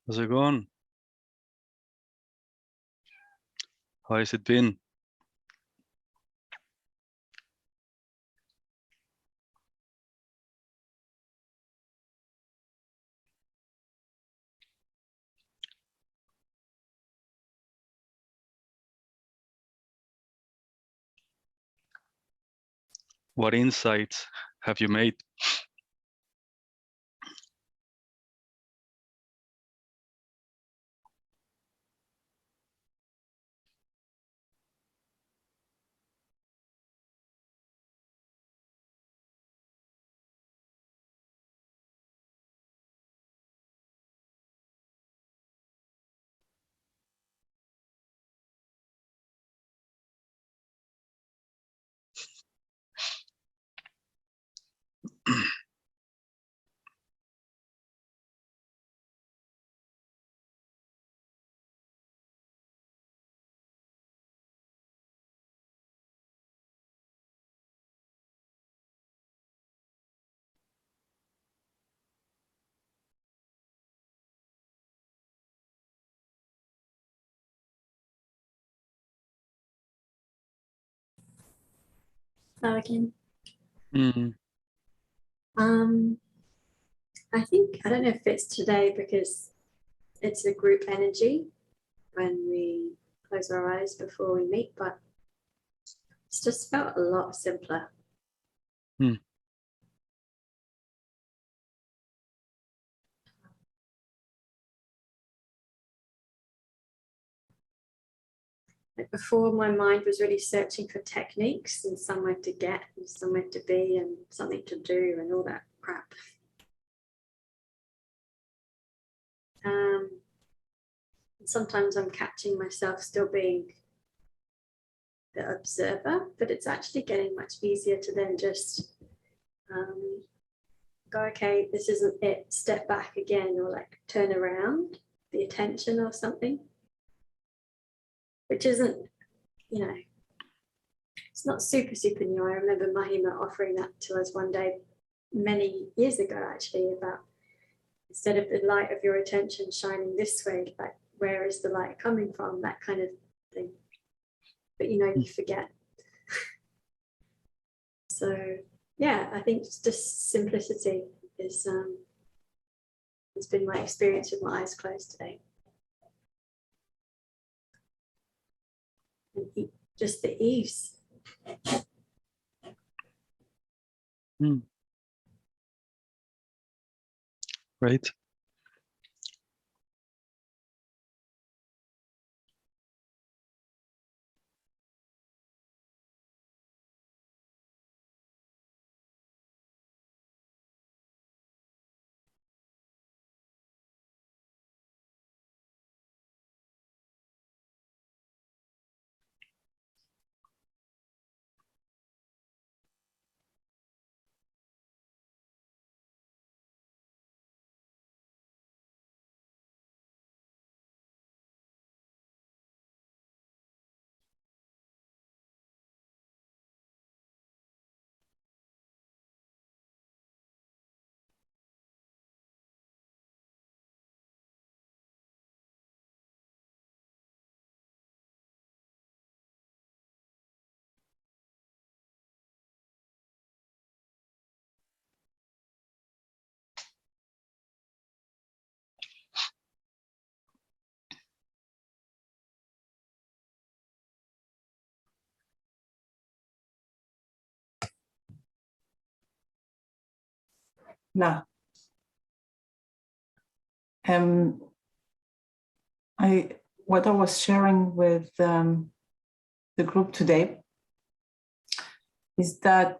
How's it going? How has it been? What insights have you made? Hello again. Mm. I think, I don't know if it's today because it's a group energy when we close our eyes before we meet, but it's just felt a lot simpler. Mm. Like before, my mind was really searching for techniques and somewhere to get and somewhere to be and something to do and all that crap. Sometimes I'm catching myself still being the observer, but it's actually getting much easier to then just go, okay, this isn't it, step back again, or like turn around the attention or something, which isn't, you know, it's not super new. I remember Mahima offering that to us one day many years ago, actually, about instead of the light of your attention shining this way, like where is the light coming from, that kind of thing. But you know, you forget. So yeah, I think just simplicity is it's been my experience with my eyes closed today. And just the ease. Mm. Right. Now, what I was sharing with the group today is that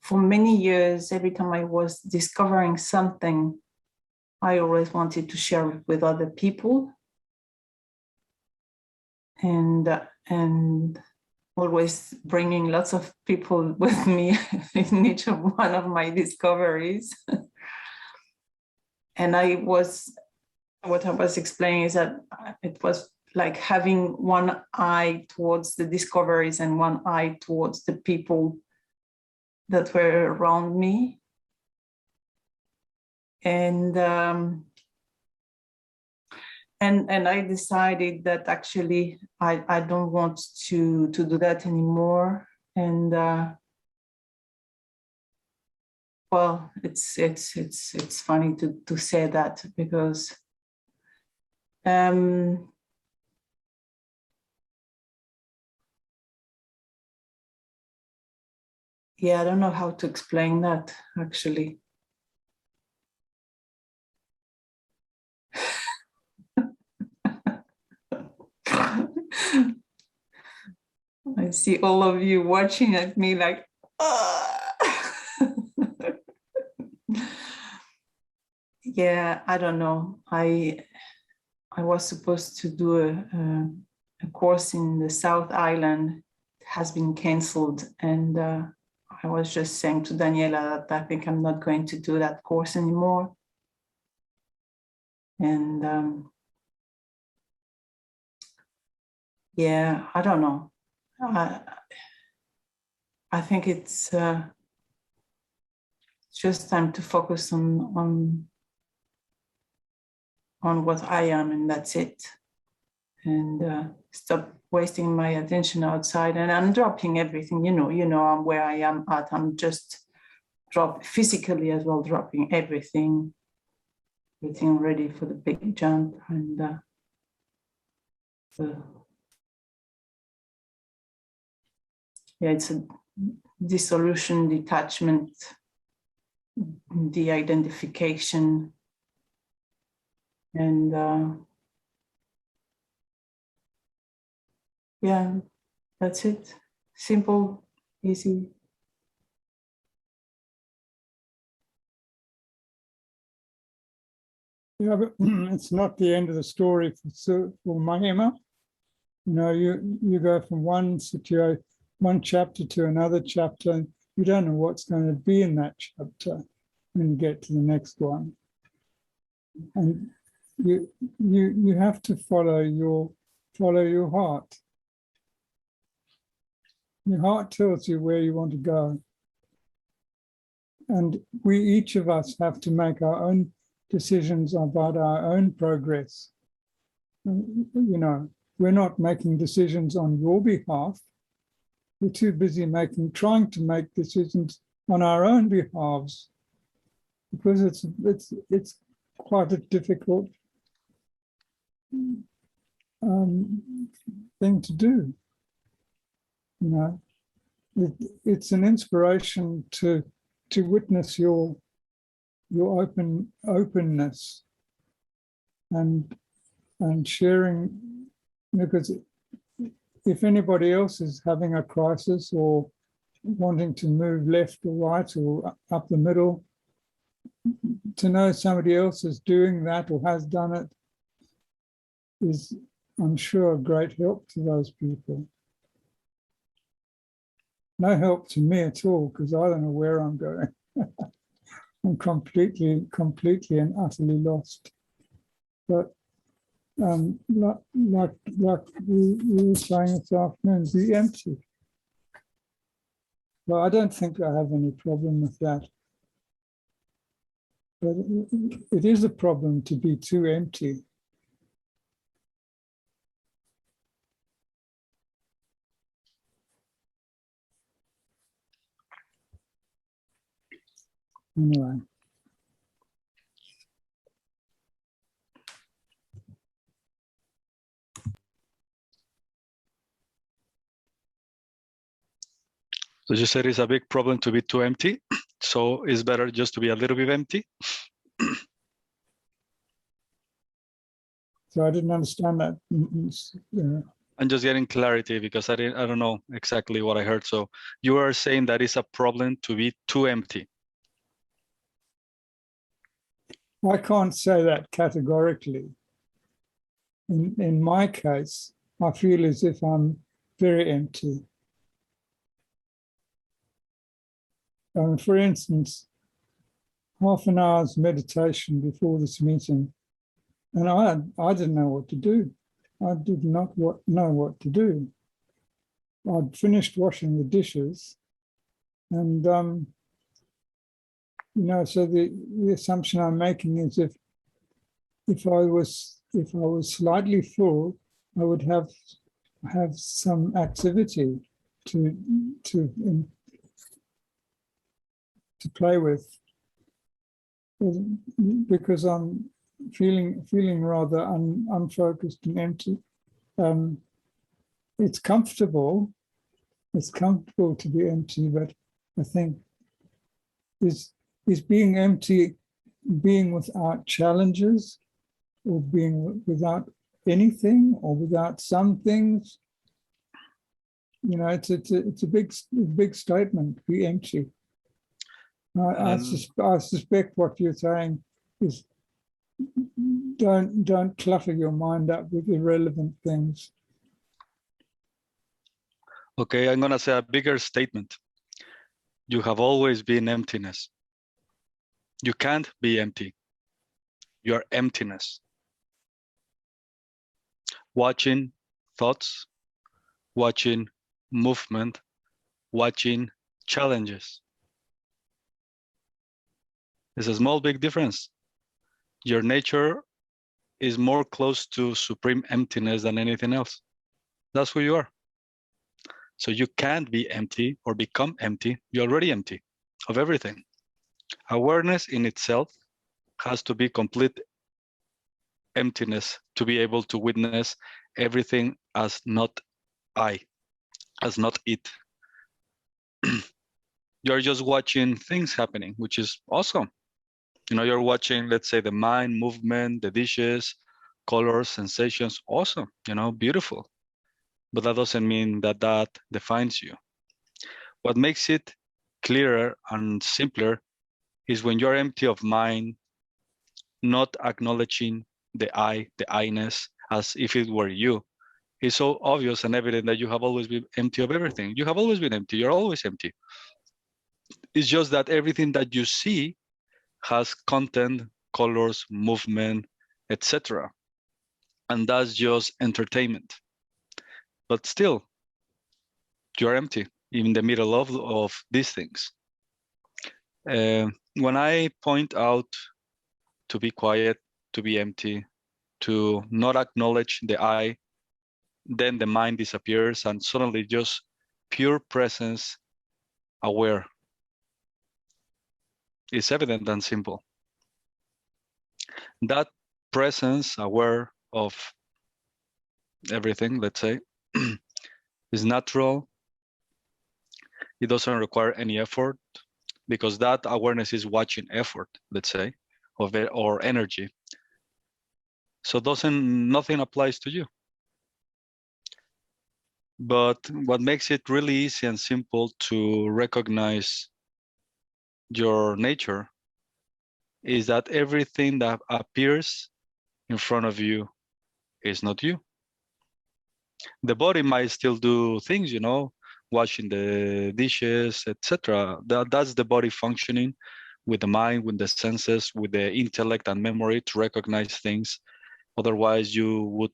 for many years, every time I was discovering something, I always wanted to share it with other people, and always bringing lots of people with me in each of one of my discoveries. And what I was explaining is that it was like having one eye towards the discoveries and one eye towards the people that were around me. and I decided that actually I don't want to do that anymore. And well, it's funny to say that, because yeah, I don't know how to explain that actually. I see all of you watching at me like, yeah, I don't know. I was supposed to do a course in the South Island. It has been cancelled, and I was just saying to Daniela that I think I'm not going to do that course anymore. And yeah, I don't know. I think it's just time to focus on what I am, and that's it. And stop wasting my attention outside. And I'm dropping everything, you know, I'm where I am at. I'm just physically as well, dropping everything, getting ready for the big jump. And yeah, it's a dissolution, detachment, de-identification, and yeah, that's it. Simple, easy. Yeah, but it's not the end of the story for Mahima. You know, you go from one situation, one chapter to another chapter, and you don't know what's going to be in that chapter when you get to the next one. And you have to follow your heart. Your heart tells you where you want to go. And each of us have to make our own decisions about our own progress. You know, we're not making decisions on your behalf. We're too busy trying to make decisions on our own behalves, because it's quite a difficult thing to do. You know, it's an inspiration to witness your openness and sharing, because if anybody else is having a crisis or wanting to move left or right or up the middle, to know somebody else is doing that or has done it is, I'm sure, a great help to those people. No help to me at all, because I don't know where I'm going. I'm completely and utterly lost. But like we were saying this afternoon, be empty. Well, I don't think I have any problem with that. But it is a problem to be too empty. Anyway. So you said it's a big problem to be too empty. So it's better just to be a little bit empty. So I didn't understand that. I'm just getting clarity because I don't know exactly what I heard. So you are saying that it's a problem to be too empty. I can't say that categorically. In my case, I feel as if I'm very empty. For instance, half an hour's meditation before this meeting, and I didn't know what to do. I did not know what to do. I'd finished washing the dishes, and you know, so the assumption I'm making is if I was slightly full, I would have some activity to play with, because I'm feeling rather unfocused and empty. It's comfortable. It's comfortable to be empty, but I think is being empty, being without challenges, or being without anything, or without some things. You know, it's a big statement. Be empty. I suspect what you're saying is don't clutter your mind up with irrelevant things. Okay, I'm gonna say a bigger statement. You have always been emptiness. You can't be empty. You are emptiness. Watching thoughts, watching movement, watching challenges. There's a small, big difference. Your nature is more close to supreme emptiness than anything else. That's who you are. So you can't be empty or become empty. You're already empty of everything. Awareness in itself has to be complete emptiness to be able to witness everything as not I, as not it. You're just watching things happening, which is awesome. You know, you're watching, let's say, the mind, movement, the dishes, colors, sensations. Awesome, you know, beautiful. But that doesn't mean that that defines you. What makes it clearer and simpler is when you're empty of mind, not acknowledging the I, the I-ness, as if it were you. It's so obvious and evident that you have always been empty of everything. You have always been empty. You're always empty. It's just that everything that you see has content, colors, movement, etc. And that's just entertainment. But still, you're empty in the middle of these things. When I point out to be quiet, to be empty, to not acknowledge the I, then the mind disappears and suddenly just pure presence, aware. It's evident and simple. That presence, aware of everything, let's say, is natural. It doesn't require any effort because that awareness is watching effort, let's say, of it, or energy. So nothing applies to you. But what makes it really easy and simple to recognize your nature is that everything that appears in front of you is not you. The body might still do things, you know, washing the dishes, etc. That's the body functioning with the mind, with the senses, with the intellect and memory to recognize things. Otherwise, you would,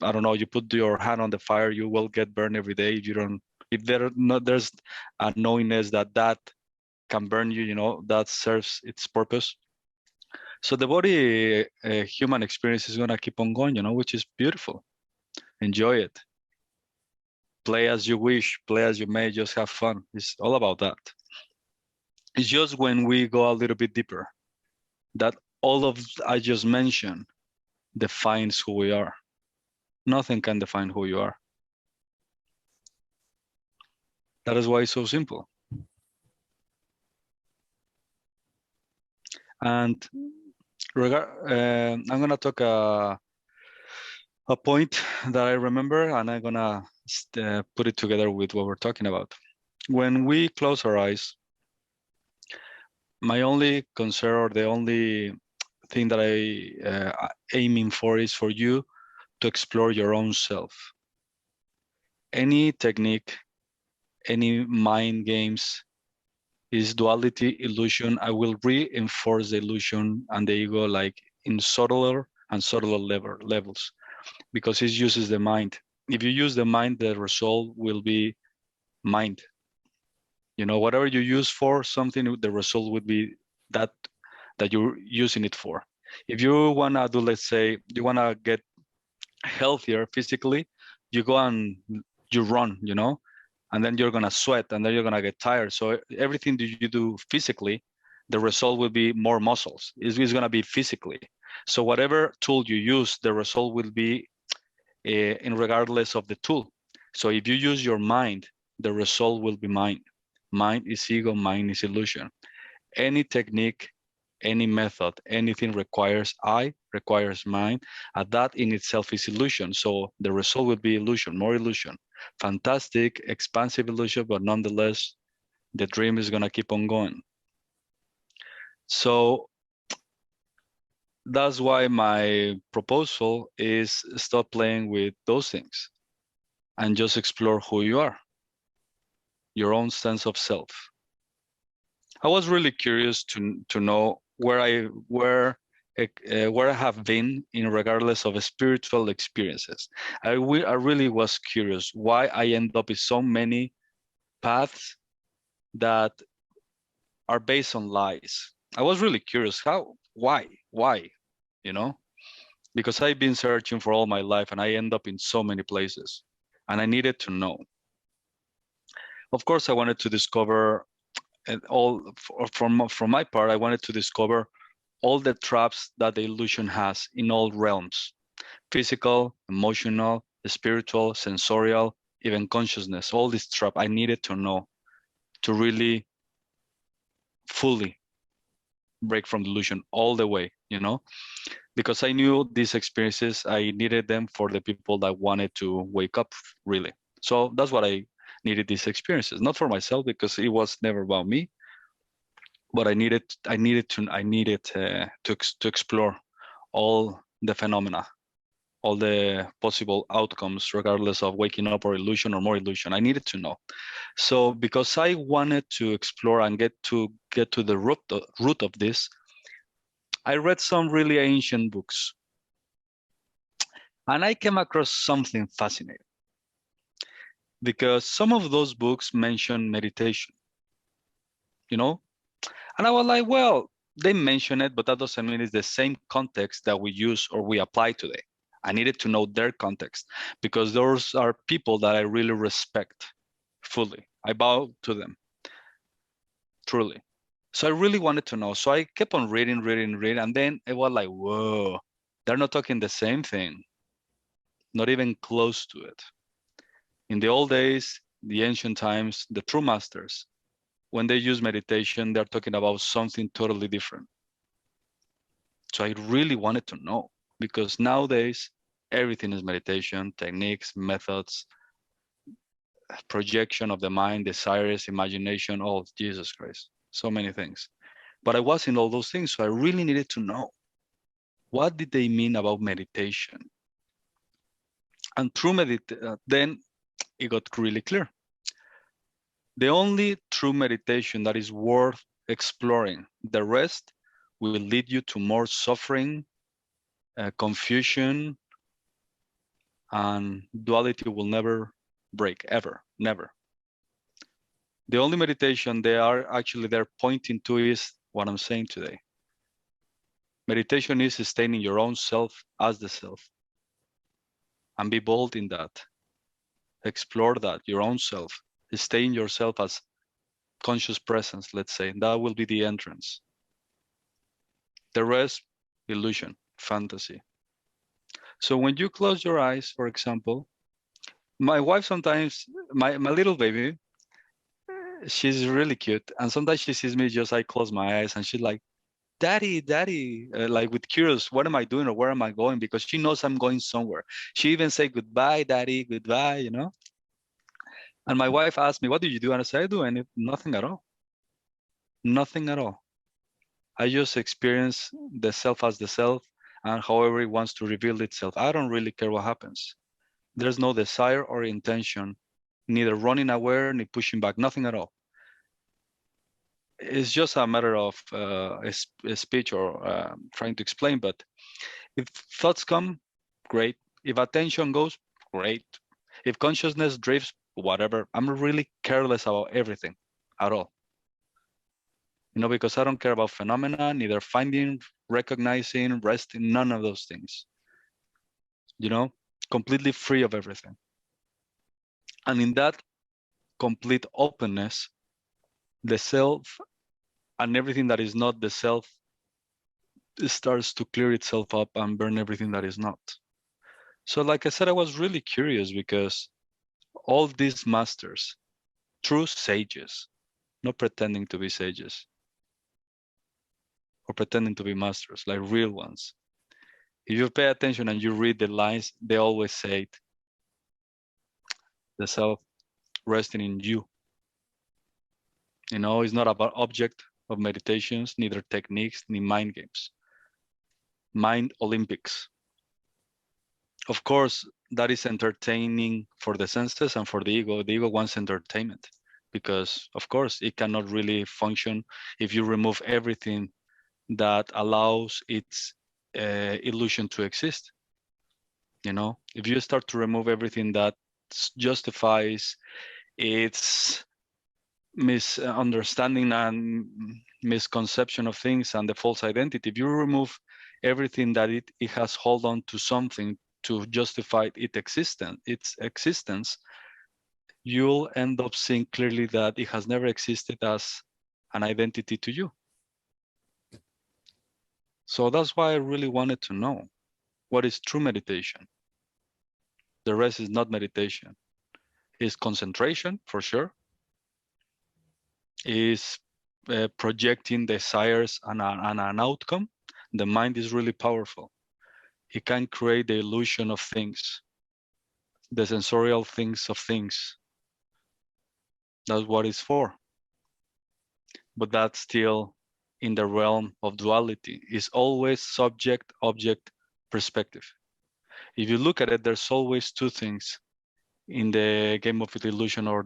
I don't know, you put your hand on the fire, you will get burned every day if you don't. If there's a knowingness that can burn you, you know, that serves its purpose. So the body human experience is gonna keep on going, you know, which is beautiful. Enjoy it. Play as you wish, play as you may, just have fun. It's all about that. It's just when we go a little bit deeper that all of I just mentioned defines who we are. Nothing can define who you are. That is why it's so simple. And I'm gonna talk a point that I remember, and I'm gonna put it together with what we're talking about. When we close our eyes, my only concern or the only thing that I aiming for is for you to explore your own self. Any technique, any mind games is duality, illusion. I will reinforce the illusion and the ego like in subtler and subtler levels because it uses the mind. If you use the mind, the result will be mind. You know, whatever you use for something, the result would be that you're using it for. If you wanna do, let's say, you wanna get healthier physically, you go and you run, you know, and then you're gonna sweat, and then you're gonna get tired. So everything that you do physically, the result will be more muscles. It's gonna be physically. So whatever tool you use, the result will be in regardless of the tool. So if you use your mind, the result will be mind. Mind is ego, mind is illusion. Any technique, any method, anything requires I, requires mind, and that in itself is illusion. So the result will be illusion, more illusion. Fantastic, expansive illusion, but nonetheless, the dream is gonna keep on going. So that's why my proposal is stop playing with those things and just explore who you are, your own sense of self. I was really curious to know where I have been in regardless of spiritual experiences. I really was curious why I end up in so many paths that are based on lies. I was really curious why, you know, because I've been searching for all my life and I end up in so many places and I needed to know. Of course, I wanted to discover from my part, I wanted to discover all the traps that the illusion has in all realms: physical, emotional, spiritual, sensorial, even consciousness. All this trap I needed to know to really fully break from delusion all the way, you know, because I knew these experiences, I needed them for the people that wanted to wake up, really. So that's what I needed, these experiences, not for myself, because it was never about me, but I needed to explore all the phenomena, all the possible outcomes, regardless of waking up or illusion or more illusion. I needed to know. So because I wanted to explore and get to the root of this, I read some really ancient books, and I came across something fascinating, because some of those books mention meditation, you know, and I was like, well, they mention it, but that doesn't mean it's the same context that we use or we apply today. I needed to know their context, because those are people that I really respect fully. I bow to them, truly. So I really wanted to know. So I kept on reading, and then it was like, whoa, they're not talking the same thing, not even close to it. In the old days, the ancient times, the true masters, when they use meditation, they're talking about something totally different. So I really wanted to know, because nowadays, everything is meditation, techniques, methods, projection of the mind, desires, imagination, oh, Jesus Christ, so many things. But I was in all those things, so I really needed to know, what did they mean about meditation? And through then it got really clear. The only true meditation that is worth exploring, the rest will lead you to more suffering, confusion, and duality will never break, ever, never. The only meditation they are actually they're pointing to is what I'm saying today. Meditation is sustaining your own self as the self. And be bold in that. Explore that, your own self. Stay in yourself as conscious presence, let's say. That will be the entrance. The rest, illusion, fantasy. So when you close your eyes, for example, my wife sometimes, my little baby, she's really cute. And sometimes she sees me just, I close my eyes and she's like, Daddy, like with curious, what am I doing or where am I going? Because she knows I'm going somewhere. She even say, goodbye, Daddy, goodbye, you know? And my wife asked me, what do you do? And I said, I do nothing at all. Nothing at all. I just experience the self as the self and however it wants to reveal itself. I don't really care what happens. There's no desire or intention, neither running away, nor pushing back, nothing at all. It's just a matter of a speech or trying to explain, but if thoughts come, great. If attention goes, great. If consciousness drifts, whatever. I'm really careless about everything at all. because I don't care about phenomena, neither finding, recognizing, resting, none of those things. Completely free of everything. And in that complete openness, the self and everything that is not the self starts to clear itself up and burn everything that is not. So like I said, I was really curious because all these masters, true sages, not pretending to be sages or pretending to be masters, like real ones. If you pay attention and you read the lines, they always say it, the self resting in you. It's not about object of meditations, neither techniques, ni mind games. Mind Olympics. Of course, that is entertaining for the senses and for the ego. The ego wants entertainment because, of course, it cannot really function if you remove everything that allows its illusion to exist. If you start to remove everything that justifies its misunderstanding and misconception of things and the false identity, if you remove everything that it has hold on to something to justify its existence, you'll end up seeing clearly that it has never existed as an identity to you. So that's why I really wanted to know what is true meditation. The rest is not meditation. It's concentration, for sure. Is projecting desires and an outcome. The mind is really powerful. It can create the illusion of things, the sensorial things of things. That's what it's for. But that's still in the realm of duality. It's always subject-object perspective. If you look at it, there's always two things in the game of illusion or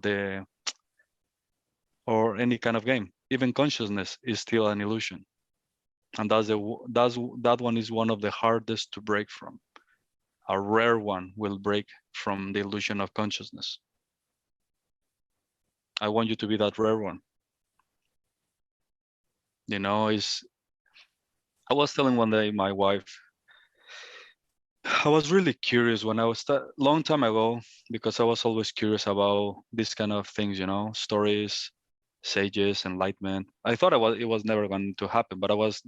any kind of game. Even consciousness is still an illusion. And that one is one of the hardest to break from. A rare one will break from the illusion of consciousness. I want you to be that rare one. I was telling one day my wife, I was really curious when I was long time ago, because I was always curious about this kind of things, stories, sages, enlightenment. I thought it was never going to happen, but I was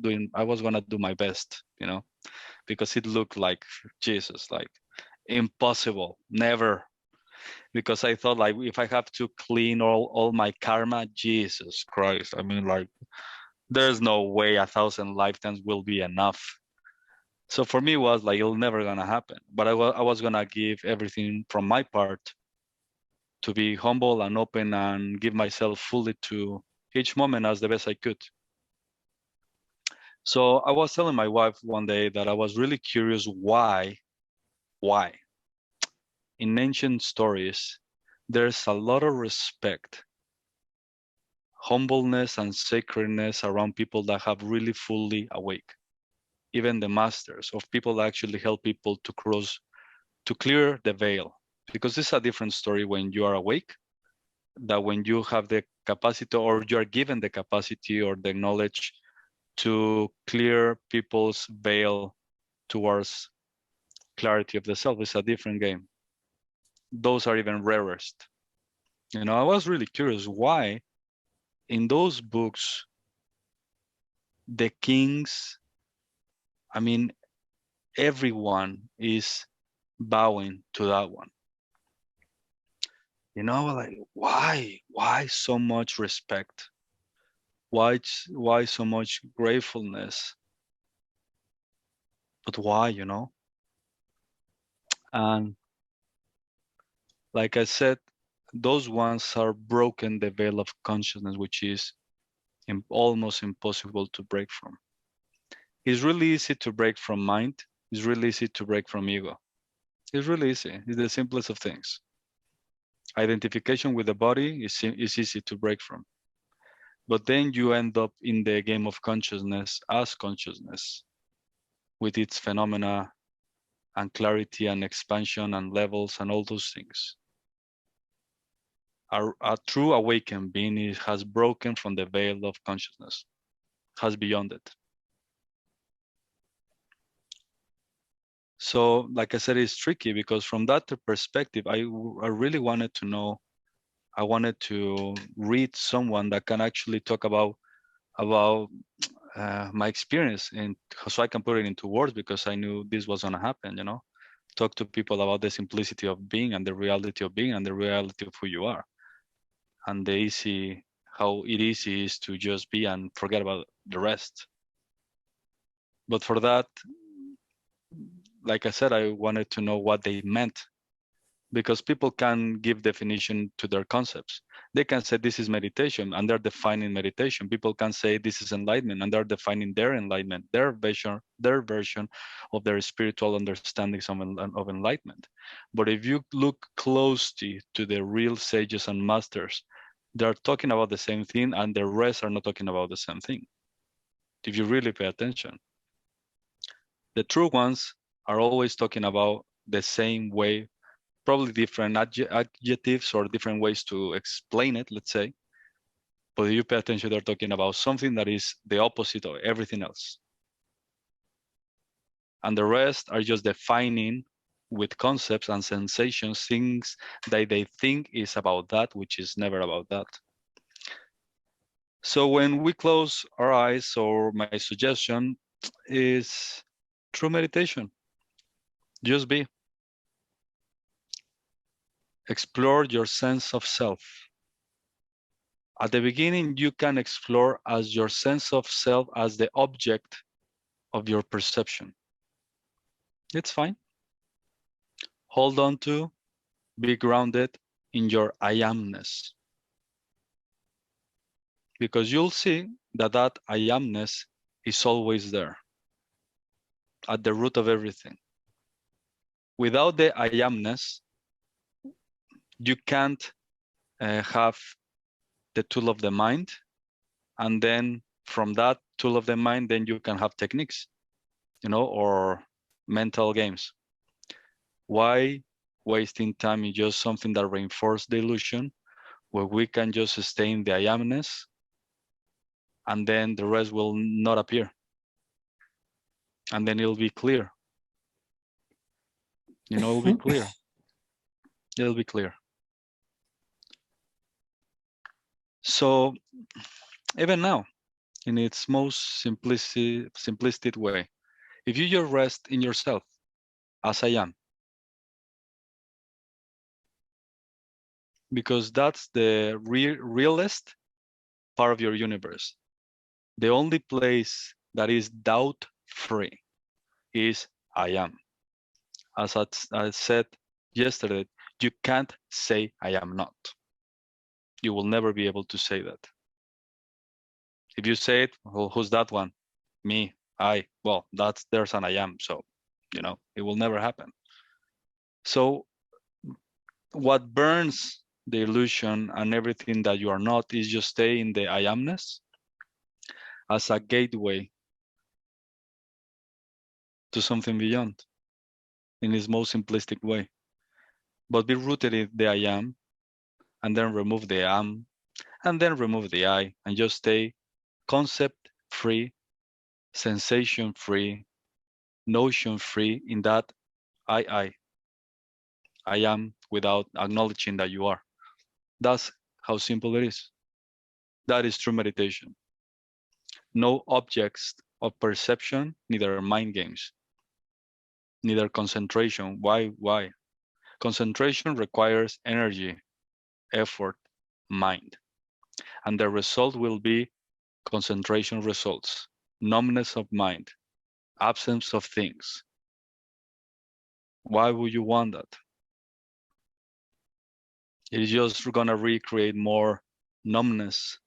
gonna do my best, because it looked like Jesus, like impossible, never. Because I thought, like, if I have to clean all my karma, Jesus Christ, I mean, like, there's no way 1,000 lifetimes will be enough. So for me, it was like, it'll never gonna happen. But I was gonna give everything from my part to be humble and open and give myself fully to each moment as the best I could. So I was telling my wife one day that I was really curious why in ancient stories, there's a lot of respect, humbleness, and sacredness around people that have really fully awake. Even the masters of people that actually help people to clear the veil. Because it's a different story when you are awake, that when you have the capacity or you are given the capacity or the knowledge to clear people's veil towards clarity of the self. It's a different game. Those are even rarest. I was really curious why in those books, the kings, I mean, everyone is bowing to that one. Like, why so much respect? Why so much gratefulness? But why, And like I said, those ones are broken the veil of consciousness, which is almost impossible to break from. It's really easy to break from mind. It's really easy to break from ego. It's really easy. It's the simplest of things. Identification with the body is easy to break from. But then you end up in the game of consciousness as consciousness, with its phenomena and clarity and expansion and levels and all those things. A true awakened being has broken from the veil of consciousness, has beyond it. So, like I said, it's tricky because from that perspective, I really wanted to know. I wanted to read someone that can actually talk about my experience, and so I can put it into words, because I knew this was gonna happen. Talk to people about the simplicity of being and the reality of being and the reality of who you are, and how easy is to just be and forget about the rest. But for that, like I said, I wanted to know what they meant, because people can give definition to their concepts. They can say this is meditation, and they're defining meditation. People can say this is enlightenment, and they're defining their enlightenment, their version of their spiritual understandings of enlightenment. But if you look closely to the real sages and masters, they're talking about the same thing, and the rest are not talking about the same thing. If you really pay attention, the true ones are always talking about the same way, probably different adjectives or different ways to explain it, let's say. But if you pay attention, they're talking about something that is the opposite of everything else. And the rest are just defining with concepts and sensations things that they think is about that, which is never about that. So when we close our eyes, or my suggestion is true meditation. Just be. Explore your sense of self. At the beginning, you can explore as your sense of self as the object of your perception. It's fine. Hold on to, be grounded in your I amness. Because you'll see that I amness is always there, at the root of everything. Without the I amness, you can't have the tool of the mind, and then from that tool of the mind, then you can have techniques, or mental games. Why wasting time in just something that reinforces the illusion, where we can just stay in the I amness, and then the rest will not appear, and then it'll be clear. It'll be clear. It'll be clear. So even now, in its most simplistic way, if you just rest in yourself as I am, because that's the realest part of your universe. The only place that is doubt-free is I am. As I said yesterday, you can't say I am not. You will never be able to say that. If you say it, well, who's that one? Me, I. Well, there's an I am, so it will never happen. So what burns the illusion and everything that you are not is just stay in the I amness as a gateway to something beyond, in its most simplistic way. But be rooted in the I am, and then remove the am, and then remove the I, and just stay concept-free, sensation-free, notion-free in that I am, without acknowledging that you are. That's how simple it is. That is true meditation. No objects of perception, neither mind games, neither concentration. Why? Concentration requires energy, effort, mind. And the result will be concentration results, numbness of mind, absence of things. Why would you want that? It is just gonna recreate more numbness,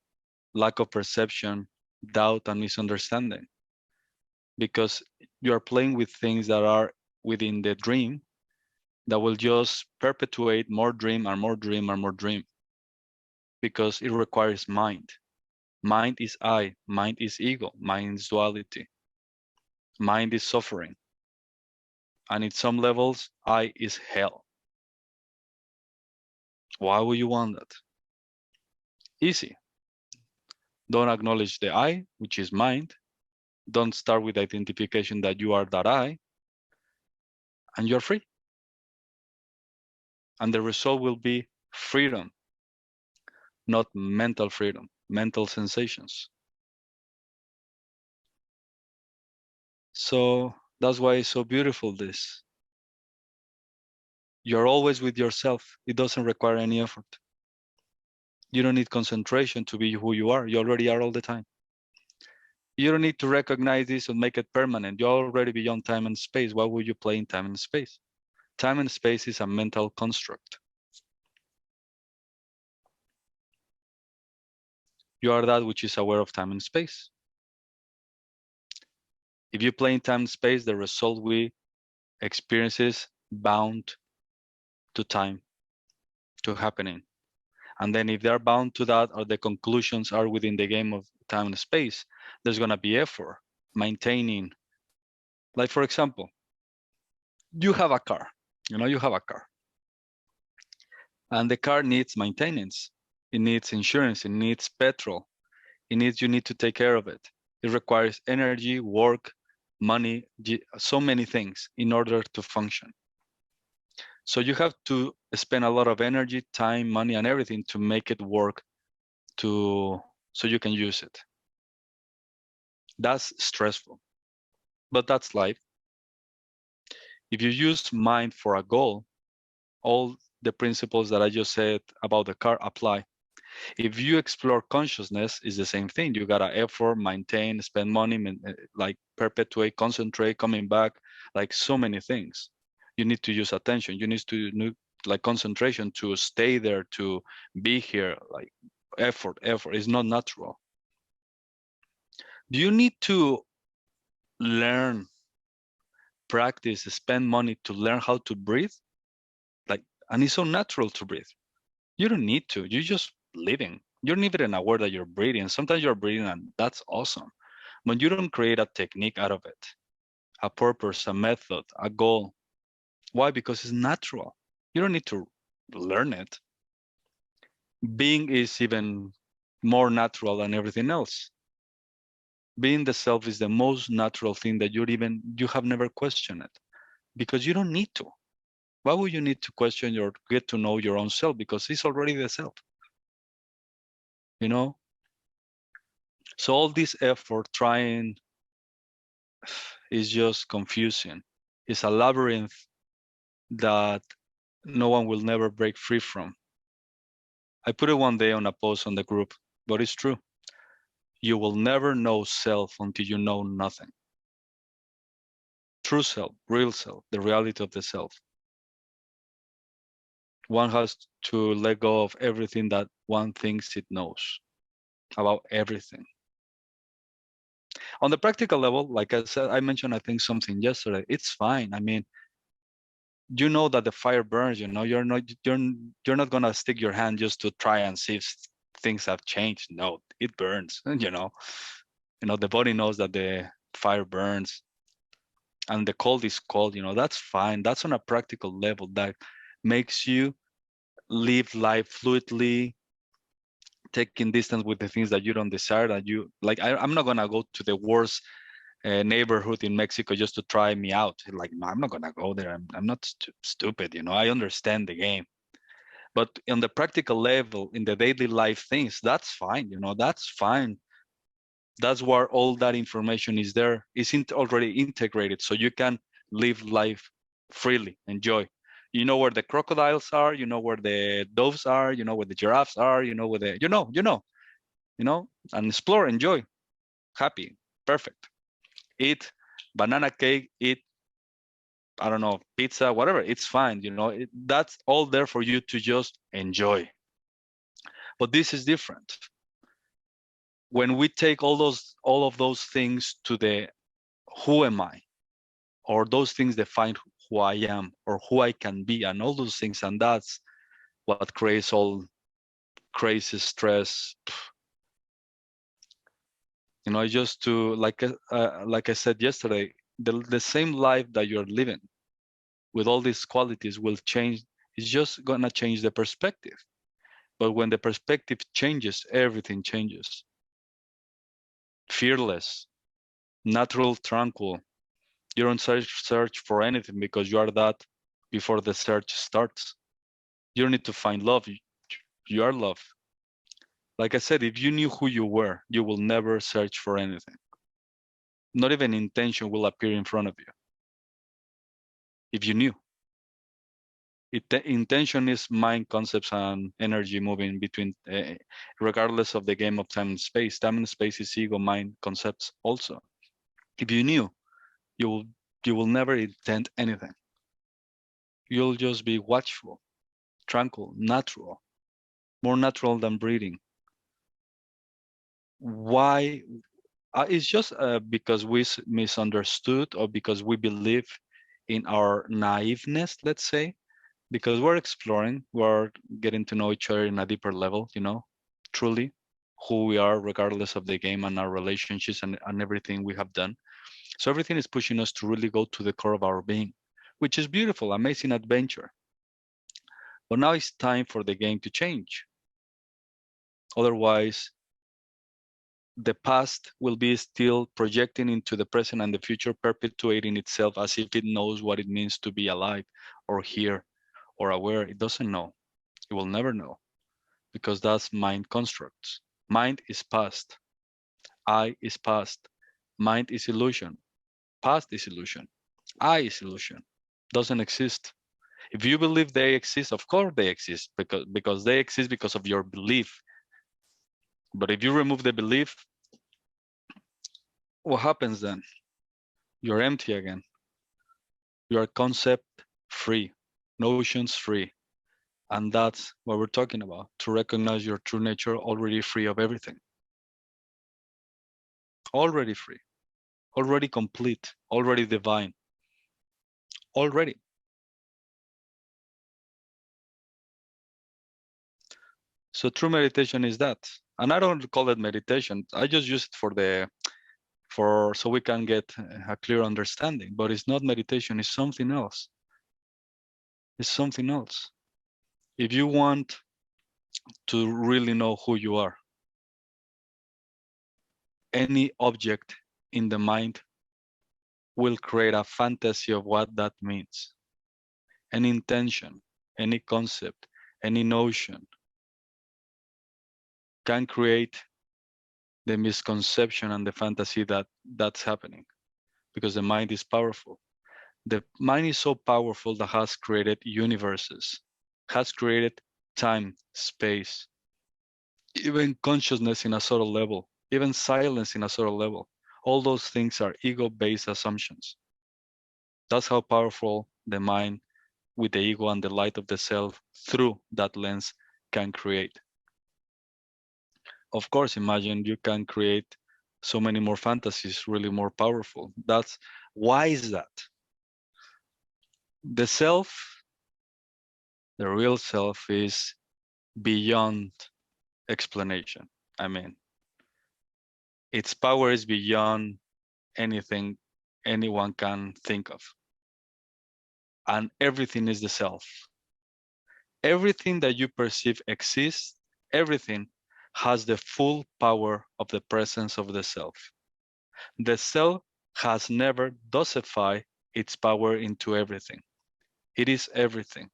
lack of perception, doubt, and misunderstanding. Because you are playing with things that are within the dream that will just perpetuate more dream and more dream and more dream. Because it requires mind. Mind is I, mind is ego, mind is duality. Mind is suffering. And in some levels, I is hell. Why would you want that? Easy. Don't acknowledge the I, which is mind. Don't start with identification that you are that I, and you're free. And the result will be freedom, not mental freedom, mental sensations. So that's why it's so beautiful, this. You're always with yourself. It doesn't require any effort. You don't need concentration to be who you are. You already are all the time. You don't need to recognize this and make it permanent. You're already beyond time and space. Why would you play in time and space? Time and space is a mental construct. You are that which is aware of time and space. If you play in time and space, the result we experience is bound to time, to happening. And then if they're bound to that, or the conclusions are within the game of time and space, there's going to be effort maintaining. Like, for example, you have a car, you have a car. And the car needs maintenance. It needs insurance. It needs petrol. You need to take care of it. It requires energy, work, money, so many things in order to function. So you have to spend a lot of energy, time, money, and everything to make it work so you can use it. That's stressful, but that's life. If you use mind for a goal, all the principles that I just said about the car apply. If you explore consciousness, it's the same thing. You gotta effort, maintain, spend money, like perpetuate, concentrate, coming back, like so many things. You need to use attention. You need to like concentration to stay there, to be here. Like effort is not natural. Do you need to learn, practice, spend money to learn how to breathe? And it's so natural to breathe. You don't need to. You're just living. You're not even aware that you're breathing. Sometimes you're breathing, and that's awesome. But you don't create a technique out of it, a purpose, a method, a goal. Why? Because it's natural. You don't need to learn it. Being is even more natural than everything else. Being the self is the most natural thing that you have never questioned it, because you don't need to. Why would you need to question get to know your own self? Because it's already the self. So all this effort trying is just confusing. It's a labyrinth that no one will never break free from. I put it one day on a post on the group, but it's true. You will never know self until you know nothing. True self, real self, the reality of the self. One has to let go of everything that one thinks it knows about everything. On the practical level, like I said, I mentioned, I think, something yesterday. It's fine. I mean, you know that the fire burns. You're not gonna stick your hand just to try and see if things have changed. No, it burns. The body knows that the fire burns, and the cold is cold. That's fine. That's on a practical level that makes you live life fluidly, taking distance with the things that you don't desire. That you like. I'm not gonna go to the worst neighborhood in Mexico just to try me out. Like, no, I'm not gonna go there. I'm not stupid. I understand the game. But on the practical level, in the daily life things, that's fine. That's fine. That's where all that information is there. It's already integrated, so you can live life freely, enjoy. You know where the crocodiles are. You know where the doves are. You know where the giraffes are. You know where and explore, enjoy, happy, perfect. Eat banana cake, eat, I don't know, pizza, whatever, it's fine. That's all there for you to just enjoy. But this is different. When we take all of those things to the who am I, or those things define who I am or who I can be, and all those things, and that's what creates all crazy stress. Just to like I said yesterday, the same life that you're living with all these qualities will change. It's just gonna change the perspective. But when the perspective changes, everything changes. Fearless, natural, tranquil. You don't search for anything because you are that before the search starts. You don't need to find love. You are love. Like I said, if you knew who you were, you will never search for anything. Not even intention will appear in front of you. If you knew. Intention is mind, concepts, and energy moving between, regardless of the game of time and space. Time and space is ego, mind, concepts also. If you knew, you will never intend anything. You'll just be watchful, tranquil, natural, more natural than breathing. Why? It's just because we misunderstood, or because we believe in our naiveness, let's say, because we're exploring, we're getting to know each other in a deeper level, truly who we are, regardless of the game and our relationships and everything we have done. So everything is pushing us to really go to the core of our being, which is beautiful, amazing adventure. But now it's time for the game to change. Otherwise, the past will be still projecting into the present, and the future perpetuating itself as if it knows what it means to be alive or here or aware. It doesn't know. It will never know, because that's mind constructs. Mind is past. I is past. Mind is illusion. Past is illusion. I is illusion. Doesn't exist. If you believe they exist, of course they exist, because they exist because of your belief. But if you remove the belief, what happens then? You're empty again. You are concept free, notions free. And that's what we're talking about, to recognize your true nature already free of everything. Already free, already complete, already divine, already. So true meditation is that. And I don't call it meditation. I just use it so we can get a clear understanding. But it's not meditation, it's something else. It's something else. If you want to really know who you are, any object in the mind will create a fantasy of what that means. Any intention, any concept, any notion can create the misconception and the fantasy that's happening, because the mind is powerful. The mind is so powerful that has created universes, has created time, space, even consciousness in a subtle level, even silence in a subtle level. All those things are ego-based assumptions. That's how powerful the mind with the ego and the light of the self through that lens can create. Of course, imagine you can create so many more fantasies, really more powerful. Why is that? The self, the real self, is beyond explanation. I mean, its power is beyond anything anyone can think of. And everything is the self. Everything that you perceive exists, everything has the full power of the presence of the self. The self has never dosified its power into everything. It is everything.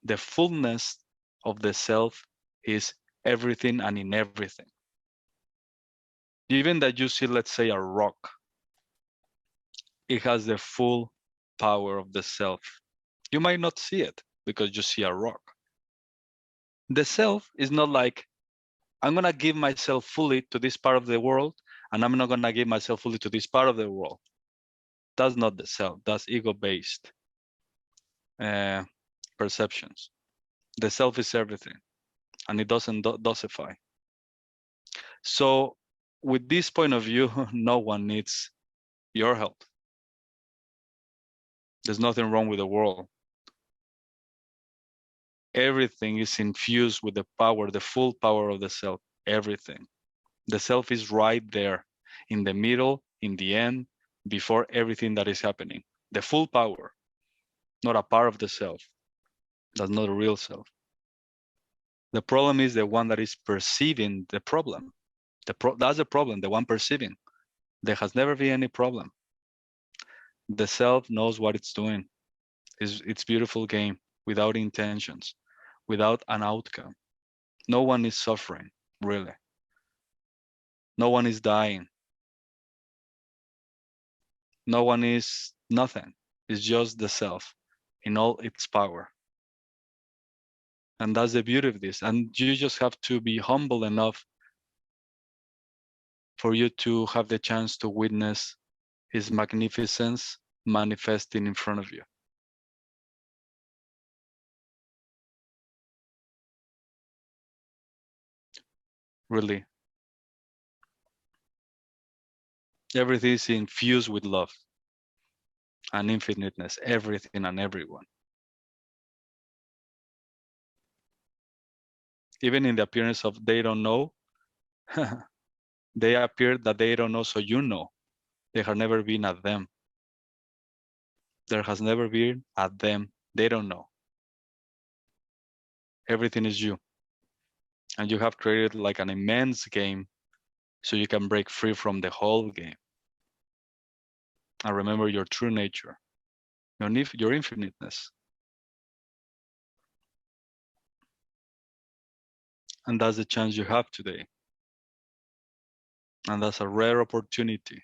The fullness of the self is everything and in everything. Even that you see, let's say, a rock, it has the full power of the self. You might not see it because you see a rock. The self is not like, I'm going to give myself fully to this part of the world, and I'm not going to give myself fully to this part of the world. That's not the self. That's ego-based perceptions. The self is everything, and it doesn't dosify. So with this point of view, no one needs your help. There's nothing wrong with the world. Everything is infused with the power, the full power of the self, everything. The self is right there, in the middle, in the end, before everything that is happening. The full power, not a part of the self. That's not a real self. The problem is the one that is perceiving the problem. That's the problem, the one perceiving. There has never been any problem. The self knows what it's doing. It's beautiful game without intentions, without an outcome. No one is suffering, really. No one is dying. No one is nothing. It's just the self in all its power. And that's the beauty of this. And you just have to be humble enough for you to have the chance to witness his magnificence manifesting in front of you. Really. Everything is infused with love and infiniteness, everything and everyone. Even in the appearance of they don't know, they appear that they don't know, so you know. They have never been at them. There has never been at them. They don't know. Everything is you. And you have created like an immense game so you can break free from the whole game. And remember your true nature, your infiniteness. And that's the chance you have today. And that's a rare opportunity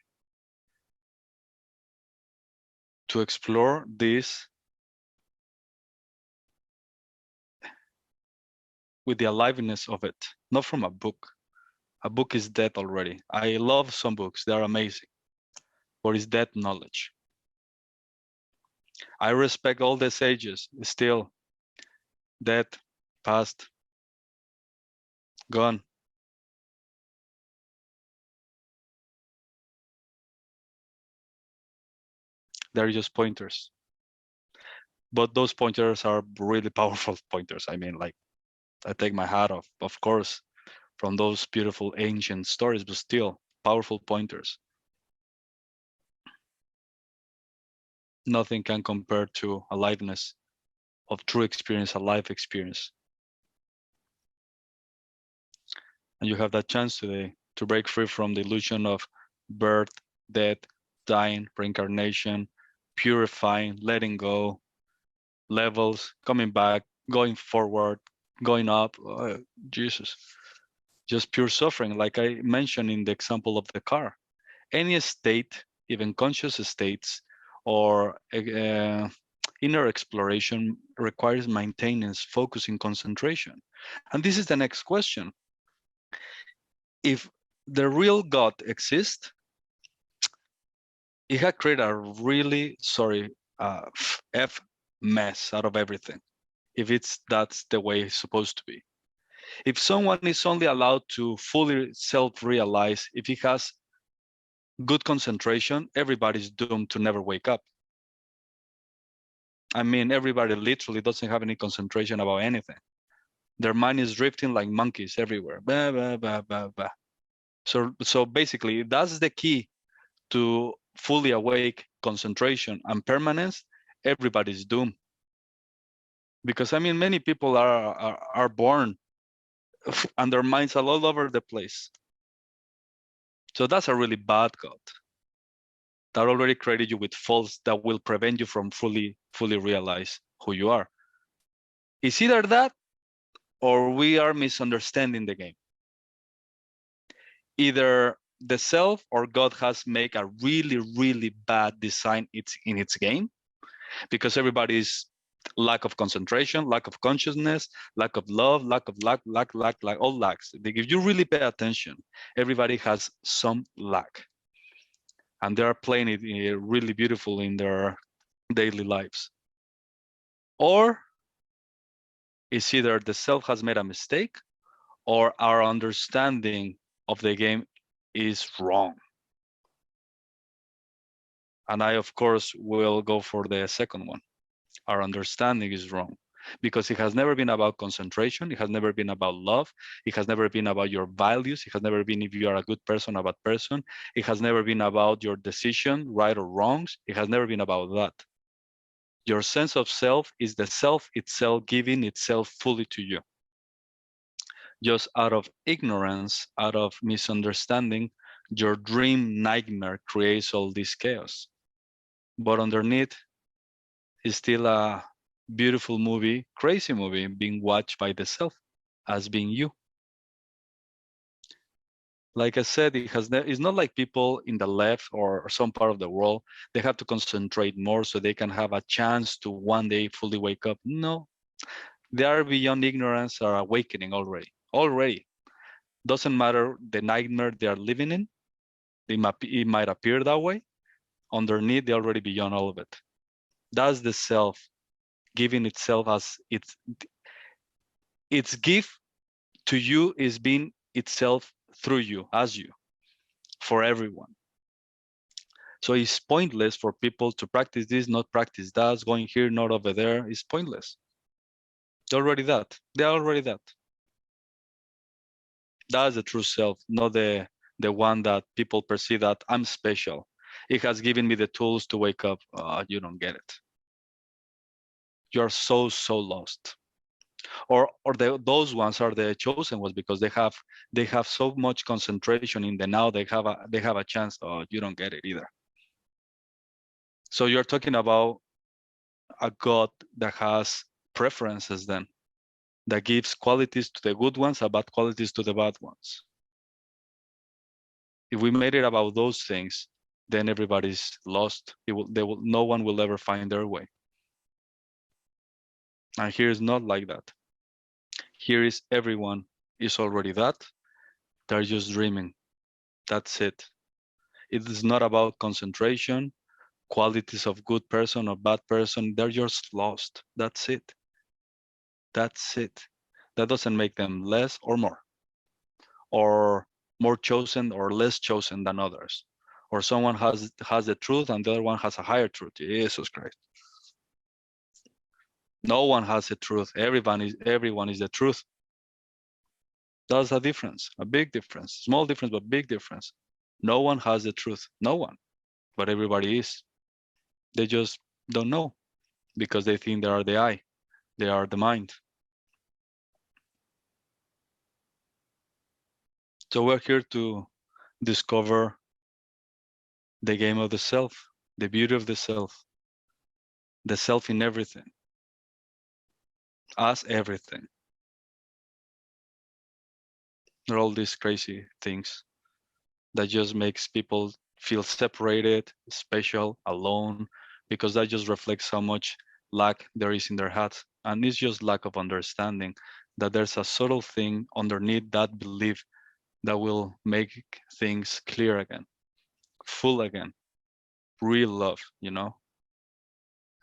to explore this with the aliveness of it, not from a book. A book is dead already. I love some books, they're amazing, but it's dead knowledge. I respect all the sages, still dead, past, gone. They're just pointers. But those pointers are really powerful pointers. I mean, like, I take my hat off, of course, from those beautiful ancient stories, but still powerful pointers. Nothing can compare to aliveness of true experience, a life experience. And you have that chance today to break free from the illusion of birth, death, dying, reincarnation, purifying, letting go, levels, coming back, going forward, going up. Jesus, just pure suffering, like I mentioned in the example of the car. Any state, even conscious states, or inner exploration requires maintenance, focusing, concentration. And this is the next question. If the real God exists, it had created a really, F mess out of everything. If that's the way it's supposed to be. If someone is only allowed to fully self-realize, if he has good concentration, everybody's doomed to never wake up. I mean, everybody literally doesn't have any concentration about anything. Their mind is drifting like monkeys everywhere. Bah, bah, bah, bah, bah. So basically, that's the key to fully awake concentration and permanence. Everybody's doomed. Because I mean, many people are born and their minds are all over the place. So that's a really bad God that already created you with faults that will prevent you from fully realize who you are. It's either that or we are misunderstanding the game. Either the self or God has made a really, really bad design in its game, because everybody's lack of concentration, lack of consciousness, lack of love, lack, all lacks. If you really pay attention, everybody has some lack. And they are playing it really beautiful in their daily lives. Or it's either the self has made a mistake or our understanding of the game is wrong. And I, of course, will go for the second one. Our understanding is wrong because it has never been about concentration. It has never been about love. It has never been about your values. It has never been if you are a good person or a bad person. It has never been about your decision, right or wrongs. It has never been about that. Your sense of self is the self itself giving itself fully to you. Just out of ignorance, out of misunderstanding, your dream nightmare creates all this chaos. But underneath is still a beautiful movie, crazy movie being watched by the self as being you. Like I said, it's not like people in the left or some part of the world, they have to concentrate more so they can have a chance to one day fully wake up. No, they are beyond ignorance or awakening already. Already. Doesn't matter the nightmare they are living in. It might appear that way. Underneath, they're already beyond all of it. That's the self giving itself as its gift to you is being itself through you, as you, for everyone. So it's pointless for people to practice this, not practice that, going here, not over there. It's pointless. They're already that. They're already that. That's the true self, not the one that people perceive that I'm special. It has given me the tools to wake up. You don't get it. You're so lost. Or those ones are the chosen ones because they have so much concentration in the now. They have a chance. Oh, you don't get it either. So you're talking about a God that has preferences then, that gives qualities to the good ones and bad qualities to the bad ones. If we made it about those things, then everybody's lost. No one will ever find their way. And here is not like that. Here is everyone is already that. They're just dreaming. That's it. It is not about concentration, qualities of good person or bad person. They're just lost. That's it. That's it. That doesn't make them less or more chosen or less chosen than others. Or someone has the truth and the other one has a higher truth. Jesus Christ. No one has the truth. Everyone is the truth. That's a difference, a big difference. Small difference, but big difference. No one has the truth. No one. But everybody is. They just don't know because they think they are the I. They are the mind. So we're here to discover the game of the self, the beauty of the self in everything, as everything. There are all these crazy things that just makes people feel separated, special, alone, because that just reflects how much lack there is in their hearts. And it's just lack of understanding that there's a subtle thing underneath that belief that will make things clear again, full again, real love,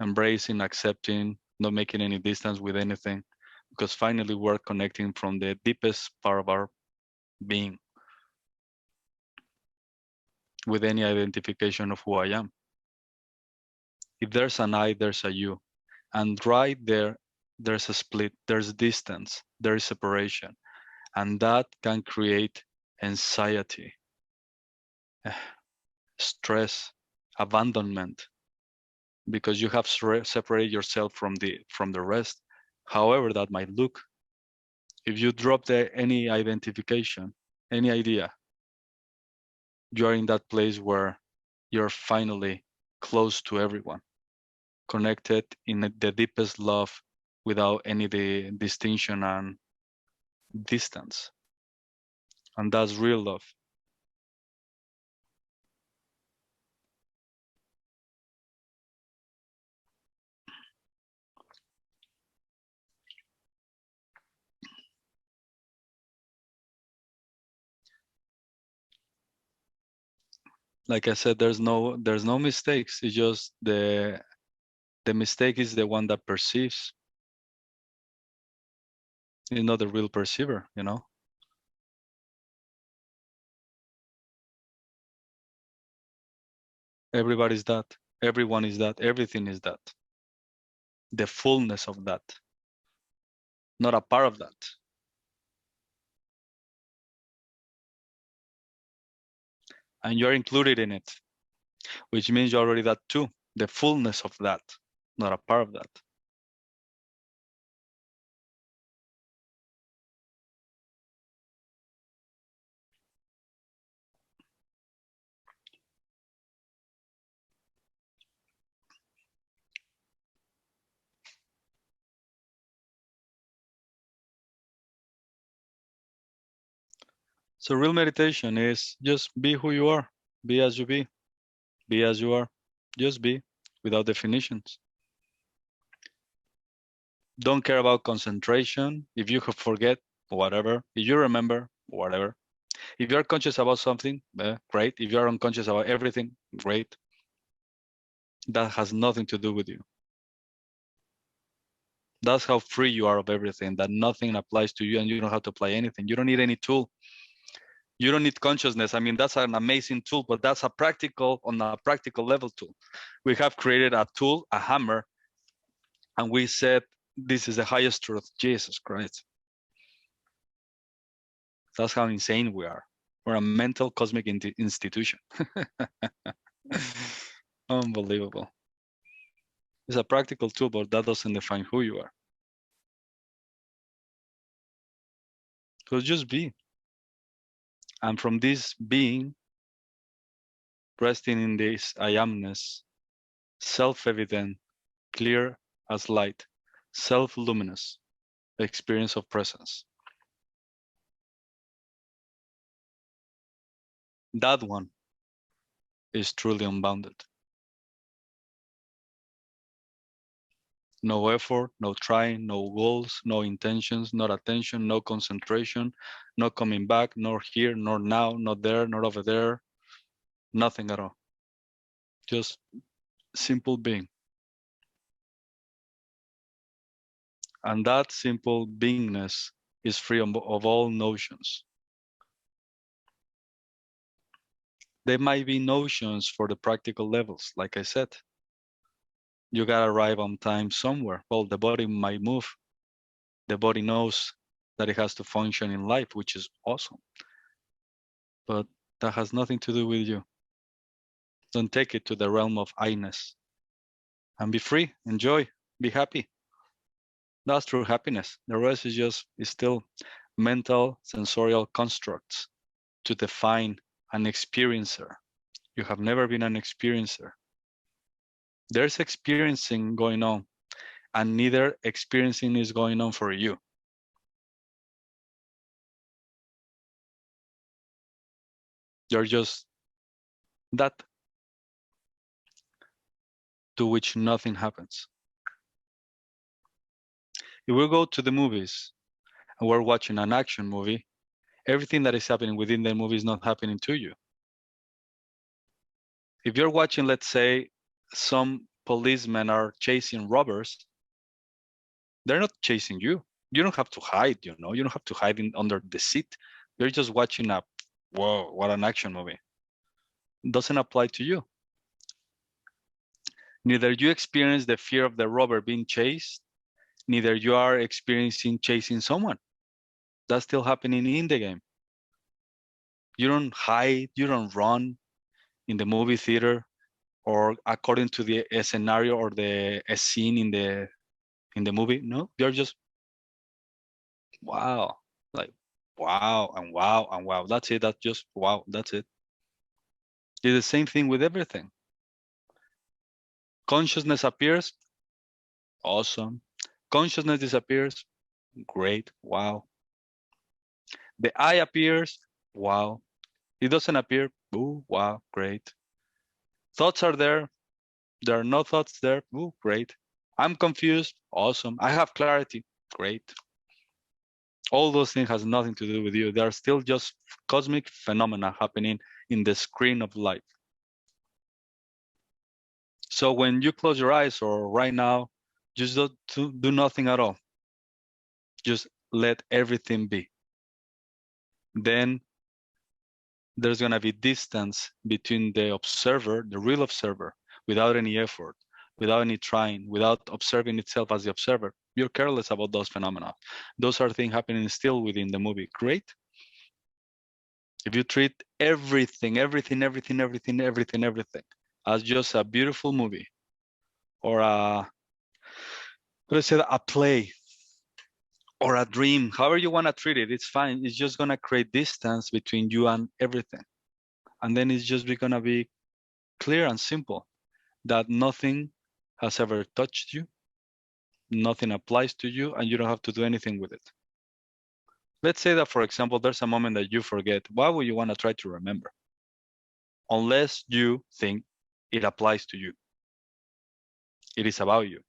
embracing, accepting, not making any distance with anything, because finally we're connecting from the deepest part of our being with any identification of who I am. If there's an I, there's a you. And right there, there's a split, there's distance, there's separation. And that can create anxiety, stress, abandonment, because you have separated yourself from the rest, however that might look. If you drop any identification, any idea, you're in that place where you're finally close to everyone, connected in the deepest love without any distinction and distance. And that's real love. Like I said, there's no mistakes. It's just the mistake is the one that perceives. It's not the real perceiver, Everybody's that. Everyone is that. Everything is that. The fullness of that. Not a part of that. And you're included in it, which means you're already that too. The fullness of that, not a part of that. So real meditation is just be who you are, be as you be as you are, just be without definitions. Don't care about concentration. If you forget, whatever. If you remember, whatever. If you're conscious about something, great. If you're unconscious about everything, great. That has nothing to do with you. That's how free you are of everything, that nothing applies to you and you don't have to apply anything. You don't need any tool. You don't need consciousness. I mean, that's an amazing tool, but that's a practical, on a practical level tool. We have created a tool, a hammer, and we said, this is the highest truth, Jesus Christ. That's how insane we are. We're a mental cosmic institution. Unbelievable. It's a practical tool, but that doesn't define who you are. So just be. And from this being, resting in this I amness, self-evident, clear as light, self-luminous experience of presence. That one is truly unbounded. No effort, no trying, no goals, no intentions, not attention, no concentration, no coming back, nor here, nor now, not there, not over there, nothing at all. Just simple being. And that simple beingness is free of all notions. There might be notions for the practical levels, like I said. You gotta arrive on time somewhere. Well, the body might move. The body knows that it has to function in life, which is awesome. But that has nothing to do with you. Don't take it to the realm of I-ness. And be free, enjoy, be happy. That's true happiness. The rest is still mental, sensorial constructs to define an experiencer. You have never been an experiencer. There's experiencing going on, and neither experiencing is going on for you. You're just that, to which nothing happens. If we go to the movies and we're watching an action movie, everything that is happening within the movie is not happening to you. If you're watching, let's say, some policemen are chasing robbers, they're not chasing you. You don't have to hide, you know, you don't have to hide under the seat. You're just watching a, whoa, what an action movie. It doesn't apply to you. Neither you experience the fear of the robber being chased, neither you are experiencing chasing someone. That's still happening in the game. You don't hide, you don't run in the movie theater or according to the scenario or the scene in the movie. No, you're just, wow, like wow and wow and wow. That's it. That's just wow. That's it. It's the same thing with everything. Consciousness appears, awesome. Consciousness disappears, great, wow. The I appears, wow. It doesn't appear, ooh, wow, great. Thoughts are there are no thoughts there, ooh, great. I'm confused, awesome. I have clarity, great. All those things has nothing to do with you. They are still just cosmic phenomena happening in the screen of life. So when you close your eyes or right now, just do nothing at all. Just let everything be. Then there's gonna be distance between the observer, the real observer, without any effort, without any trying, without observing itself as the observer. You're careless about those phenomena. Those are things happening still within the movie. Great. If you treat everything as just a beautiful movie or let's say a play or a dream, however you want to treat it, it's fine. It's just going to create distance between you and everything. And then it's just going to be clear and simple that nothing has ever touched you, nothing applies to you, and you don't have to do anything with it. Let's say that, for example, there's a moment that you forget. Why would you want to try to remember? Unless you think it applies to you. It is about you.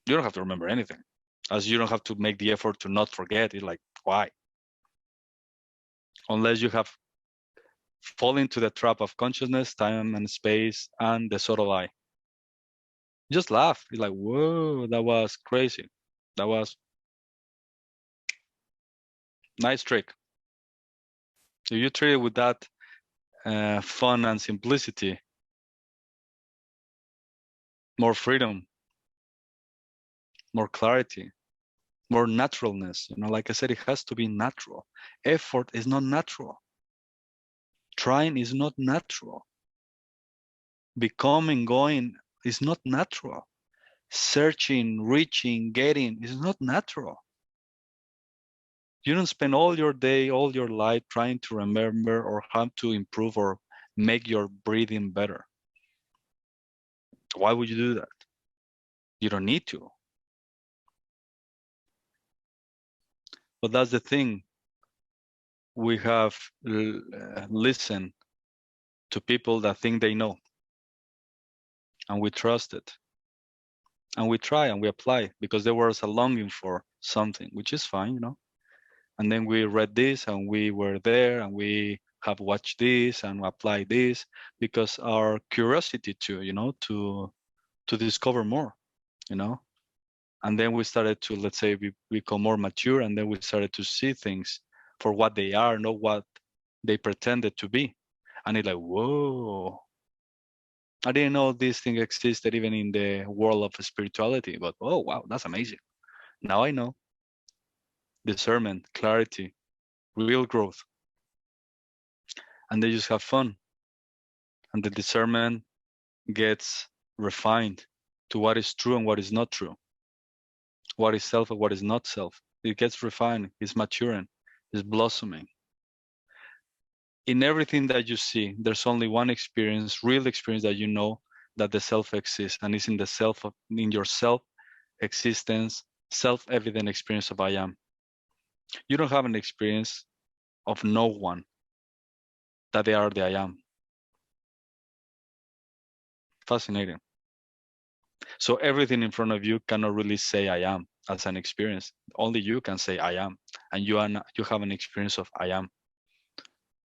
You don't have to remember anything. As you don't have to make the effort to not forget it. Like, why? Unless you have fallen into the trap of consciousness, time and space, and the subtle eye. Just laugh. You're like, whoa, that was crazy. That was nice trick. If you treat it with that fun and simplicity, more freedom, more clarity, more naturalness. You know, like I said, it has to be natural. Effort is not natural. Trying is not natural. Becoming, going is not natural. Searching, reaching, getting is not natural. You don't spend all your day, all your life trying to remember or how to improve or make your breathing better. Why would you do that? You don't need to. But that's the thing. We have listened to people that think they know. And we trust it. And we try and we apply because there was a longing for something, which is fine, you know. And then we read this and we were there and we have watched this and applied this because our curiosity to, you know, to discover more, you know. And then we started to, let's say, become more mature, and then we started to see things for what they are, not what they pretended to be. And it's like, whoa, I didn't know this thing existed even in the world of spirituality, but oh, wow, that's amazing. Now I know. Discernment, clarity, real growth. And they just have fun. And the discernment gets refined to what is true and what is not true. What is self and what is not self. It gets refined, it's maturing, it's blossoming. In everything that you see, there's only one experience, real experience, that you know that the self exists, and it's in the self, in your self-existence, self-evident experience of I am. You don't have an experience of no one that they are the I am. Fascinating. So everything in front of you cannot really say I am as an experience. Only you can say I am, and you have an experience of I am.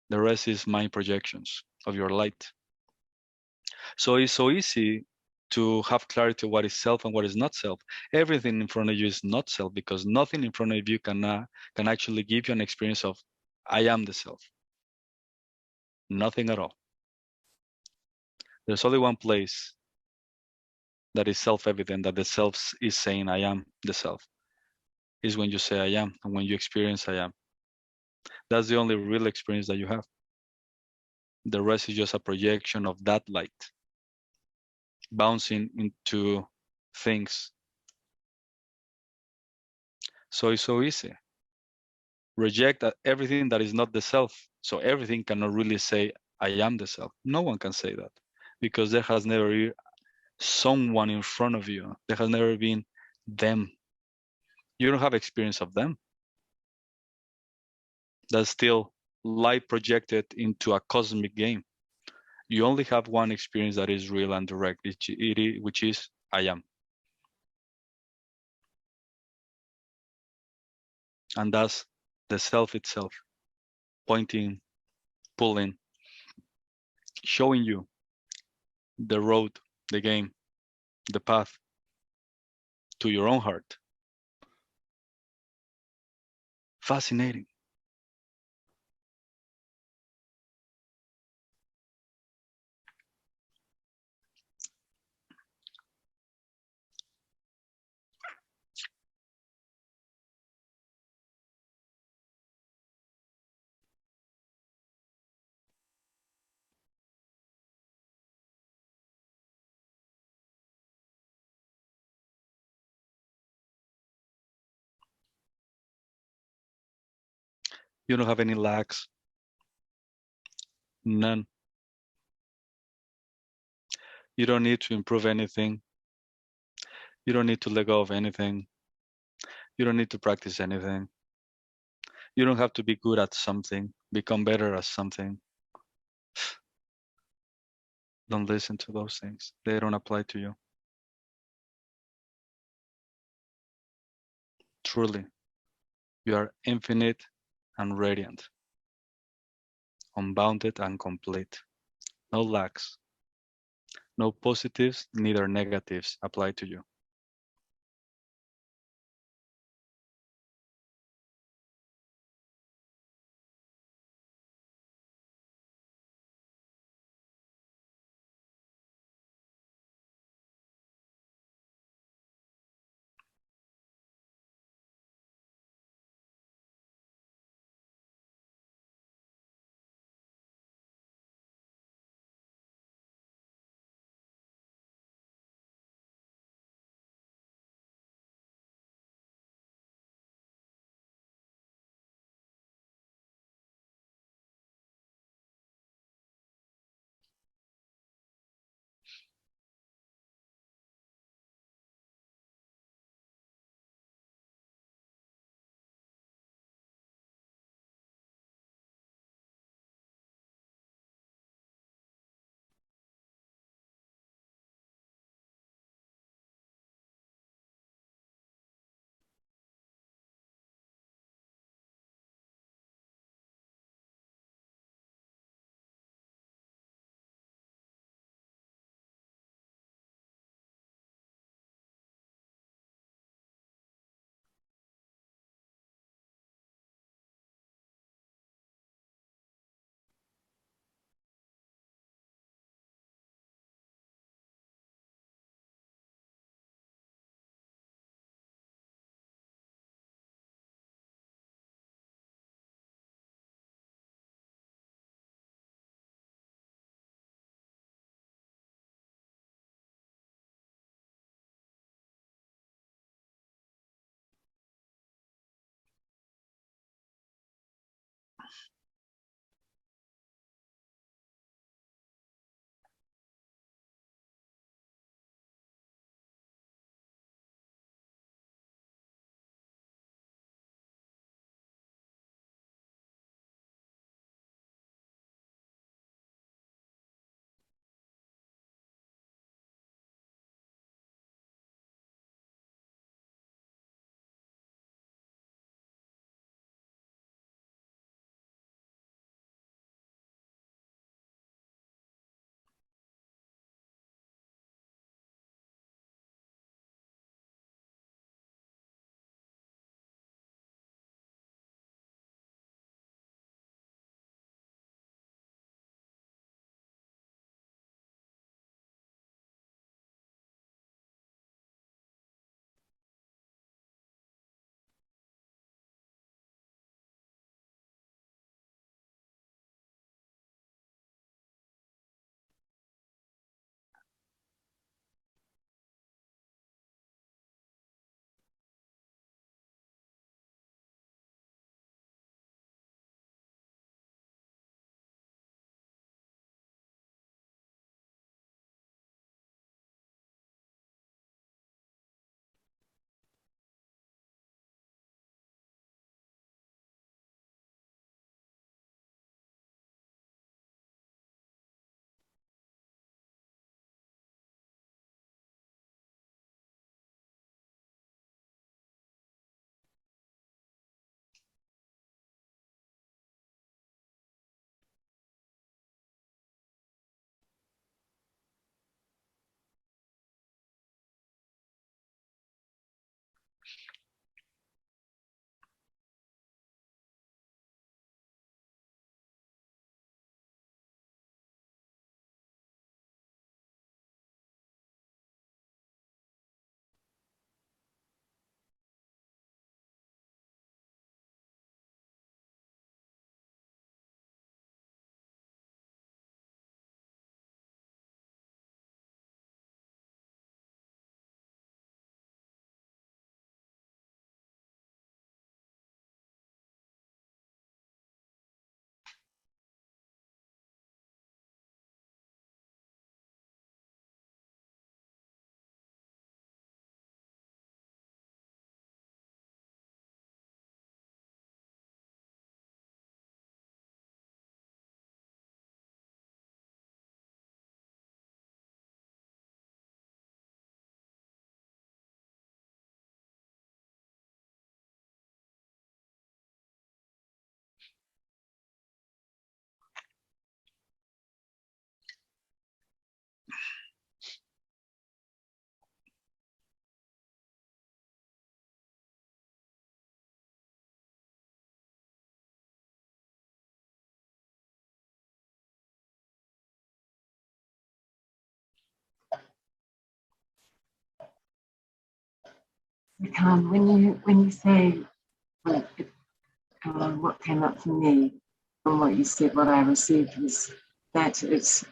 The rest is mind projections of your light. So it's so easy to have clarity of what is self and what is not self. Everything in front of you is not self because nothing in front of you can actually give you an experience of I am the self. Nothing at all. There's only one place that is self-evident, that the self is saying I am the self, is when you say I am and when you experience I am. That's the only real experience that you have. The rest is just a projection of that light bouncing into things. So it's so easy. Reject everything that is not the self. So everything cannot really say I am the self. No one can say that because there has never been someone in front of you. There has never been them. You don't have experience of them. That's still light projected into a cosmic game. You only have one experience that is real and direct, which is I am. And that's the self itself, pointing, pulling, showing you the road, the game, the path to your own heart. Fascinating. You don't have any lacks, none. You don't need to improve anything. You don't need to let go of anything. You don't need to practice anything. You don't have to be good at something, become better at something. Don't listen to those things. They don't apply to you. Truly, you are infinite and radiant, unbounded and complete. No lacks, no positives, neither negatives apply to you. Sarkhan, when you say what came up for me from what you said, what I received was that it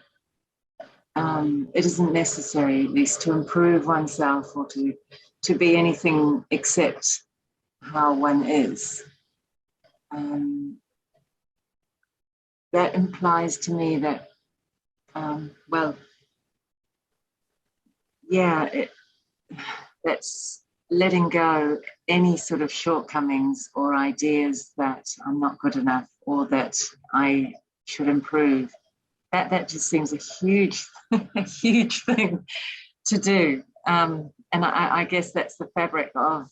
isn't necessary, at least, to improve oneself or to be anything except how one is. That implies to me that, well, yeah, that's letting go any sort of shortcomings or ideas that I'm not good enough or that I should improve. That just seems a huge, a huge thing to do. And I guess that's the fabric of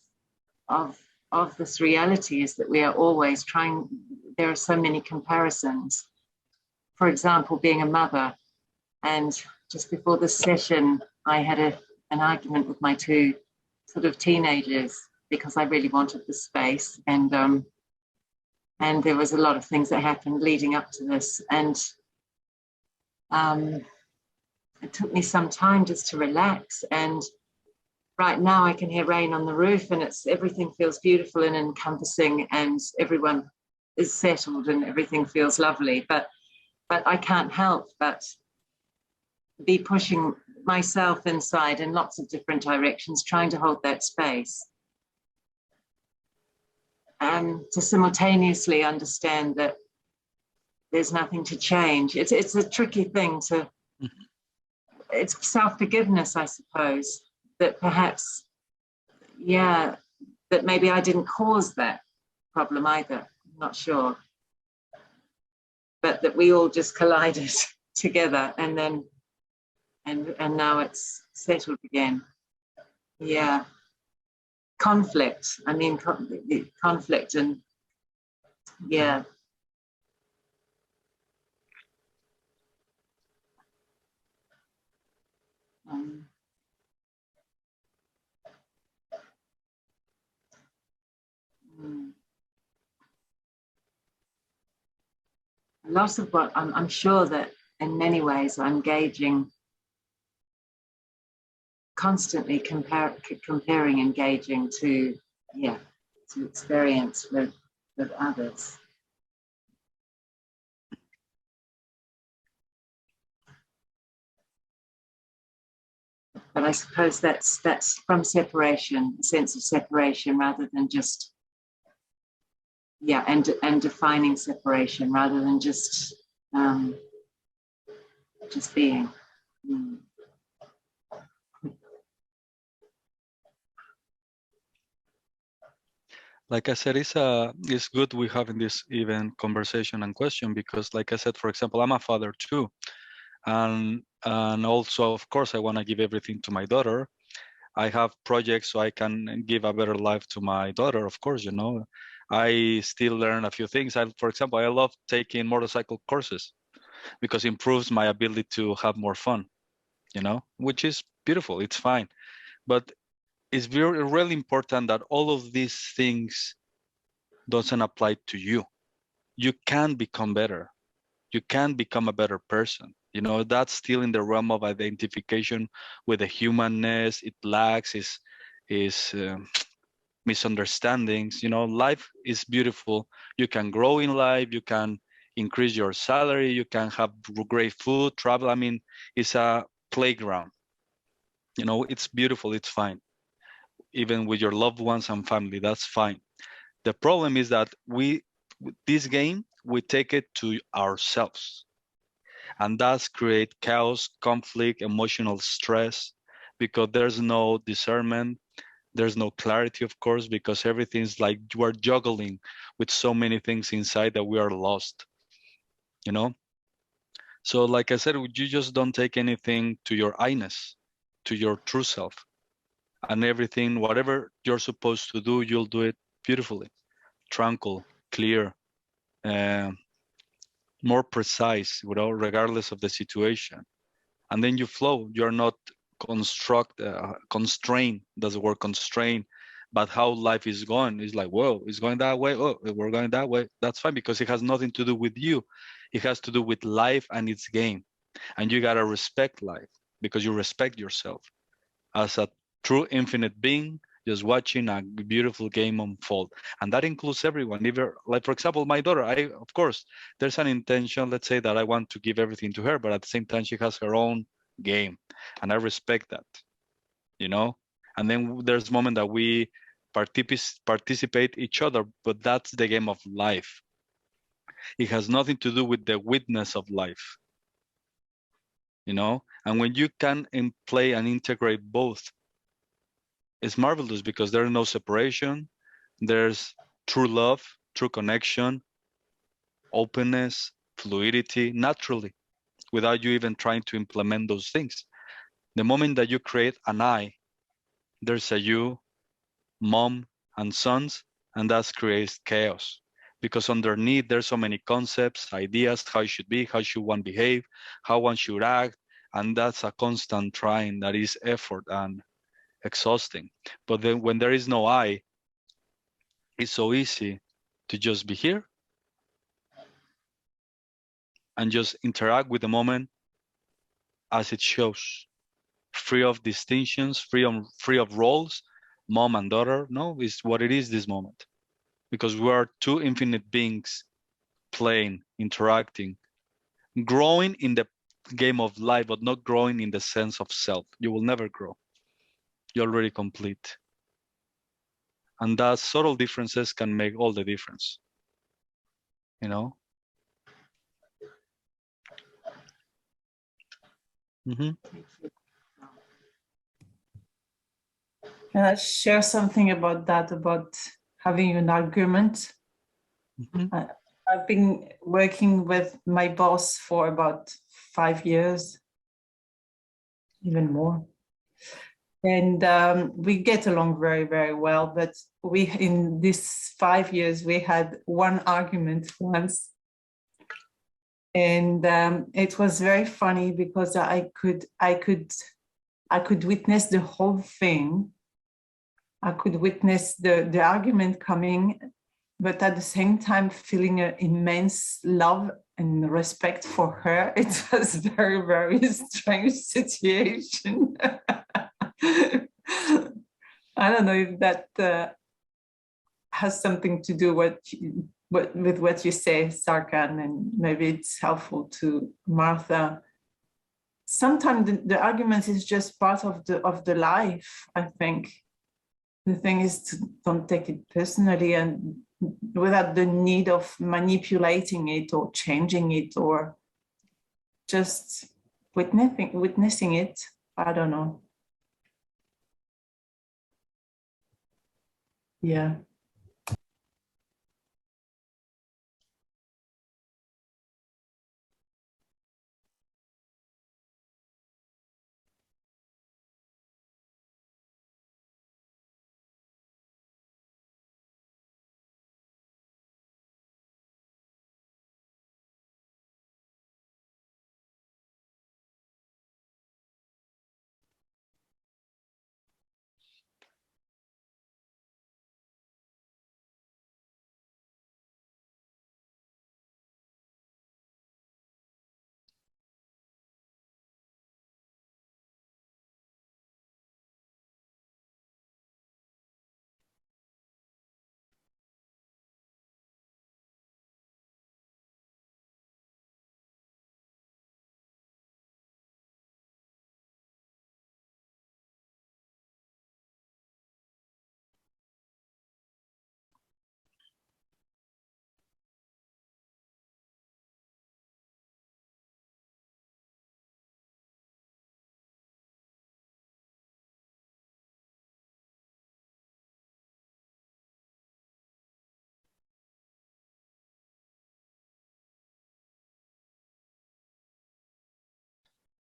this reality, is that we are always trying. There are so many comparisons. For example, being a mother, and just before this session, I had an argument with my two sort of teenagers because I really wanted the space, and there was a lot of things that happened leading up to this, and it took me some time just to relax. And right now I can hear rain on the roof, and everything feels beautiful and encompassing, and everyone is settled and everything feels lovely. But I can't help but be pushing myself inside in lots of different directions, trying to hold that space. To simultaneously understand that there's nothing to change. It's a tricky thing to, it's self-forgiveness, I suppose, that perhaps, yeah, that maybe I didn't cause that problem either, I'm not sure. But that we all just collided together, and then, and now it's settled again. Yeah. Conflict, I mean, conflict, and yeah. A lot of what I'm sure that in many ways I'm gauging, constantly comparing, engaging to, yeah, to experience with others. But I suppose that's from separation, a sense of separation, rather than just, yeah, and defining separation rather than just being. Like I said, it's good we having this even conversation and question, because like I said, for example, I'm a father too. And also, of course, I want to give everything to my daughter. I have projects so I can give a better life to my daughter, of course, you know. I still learn a few things. For example, I love taking motorcycle courses because it improves my ability to have more fun, you know, which is beautiful. It's fine. But it's really important that all of these things doesn't apply to you. You can become better. You can become a better person. You know, that's still in the realm of identification with the humanness. It lacks is misunderstandings. You know, life is beautiful. You can grow in life. You can increase your salary. You can have great food, travel. I mean, it's a playground. You know, it's beautiful. It's fine. Even with your loved ones and family, that's fine. The problem is that this game, we take it to ourselves. And that's create chaos, conflict, emotional stress, because there's no discernment, there's no clarity, of course, because everything's like you are juggling with so many things inside that we are lost, you know? So like I said, you just don't take anything to your I-ness, to your true self. And everything, whatever you're supposed to do, you'll do it beautifully, tranquil, clear, more precise, you know, regardless of the situation. and then you flow. You're not constrained. That's the word, constrained. But how life is going is like, whoa, it's going that way. Oh, we're going that way. That's fine, because it has nothing to do with you. It has to do with life and its game. And you gotta respect life, because you respect yourself as a true infinite being, just watching a beautiful game unfold. And that includes everyone. Even, like, for example, my daughter, of course, there's an intention, let's say, that I want to give everything to her, but at the same time, she has her own game. And I respect that, you know? And then there's moment that we participate each other, but that's the game of life. It has nothing to do with the witness of life, you know? And when you can play and integrate both, it's marvelous, because there's no separation. There's true love, true connection, openness, fluidity, naturally, without you even trying to implement those things. The moment that you create an I, there's a you, mom and sons, and that creates chaos. Because underneath, there's so many concepts, ideas, how it should be, how should one behave, how one should act, and that's a constant trying that is effort and exhausting. But then when there is no I, it's so easy to just be here and just interact with the moment as it shows, free of distinctions, free of roles, mom and daughter. No, it's what it is this moment, because we are two infinite beings playing, interacting, growing in the game of life, but not growing in the sense of self. You will never grow. You're already complete. And that subtle differences can make all the difference, you know? Mm-hmm. Can I share something about that, about having an argument? Mm-hmm. I've been working with my boss for about 5 years, even more. And we get along very, very well. But in these 5 years, we had one argument once. And it was very funny, because I could witness the whole thing. I could witness the argument coming, but at the same time feeling an immense love and respect for her. It was a very, very strange situation. I don't know if that has something to do with what you say, Sarkhan, and maybe it's helpful to Martha. Sometimes the argument is just part of the life, I think. The thing is to don't take it personally, and without the need of manipulating it or changing it, or just witnessing it. I don't know. Yeah.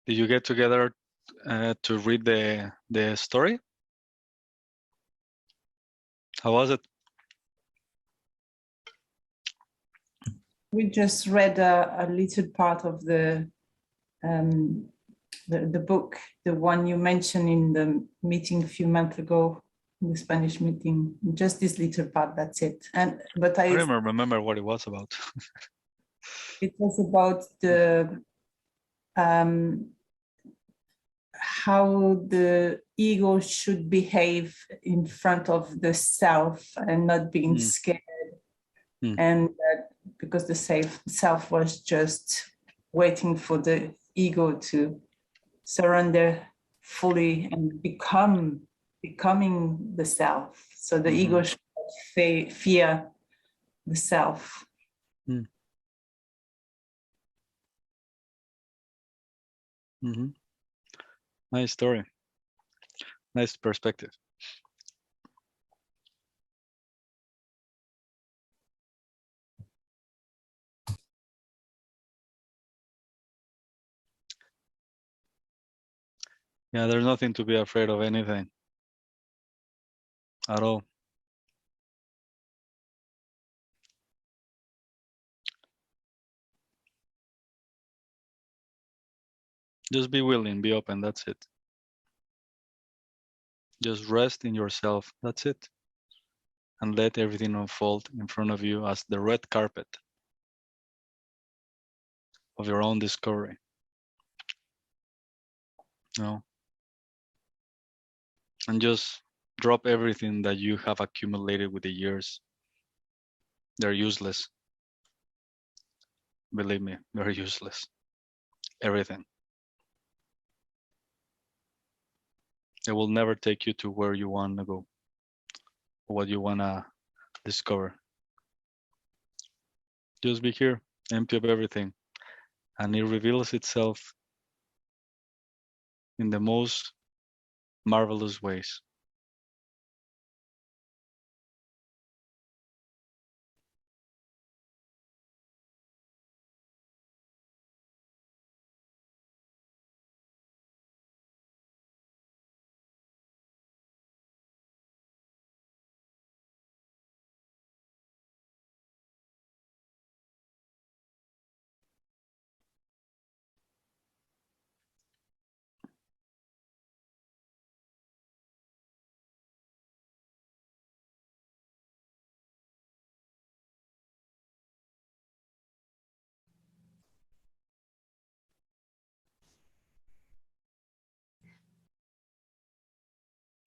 Did you get together to read the story? How was it? We just read a little part of the the book, the one you mentioned in the meeting a few months ago, in the Spanish meeting, just this little part, that's it. But I don't even remember what it was about. it was about the how the ego should behave in front of the self and not being scared. And because the self was just waiting for the ego to surrender fully and becoming the self. So the ego should fear the self. Nice story. Nice perspective. Yeah, there's nothing to be afraid of anything at all. Just be willing, be open, that's it. Just rest in yourself, that's it. And let everything unfold in front of you as the red carpet of your own discovery. No. And just drop everything that you have accumulated with the years. They're useless. Believe me, they're useless. Everything. It will never take you to where you want to go, or what you want to discover. Just be here, empty of everything, and it reveals itself in the most marvelous ways.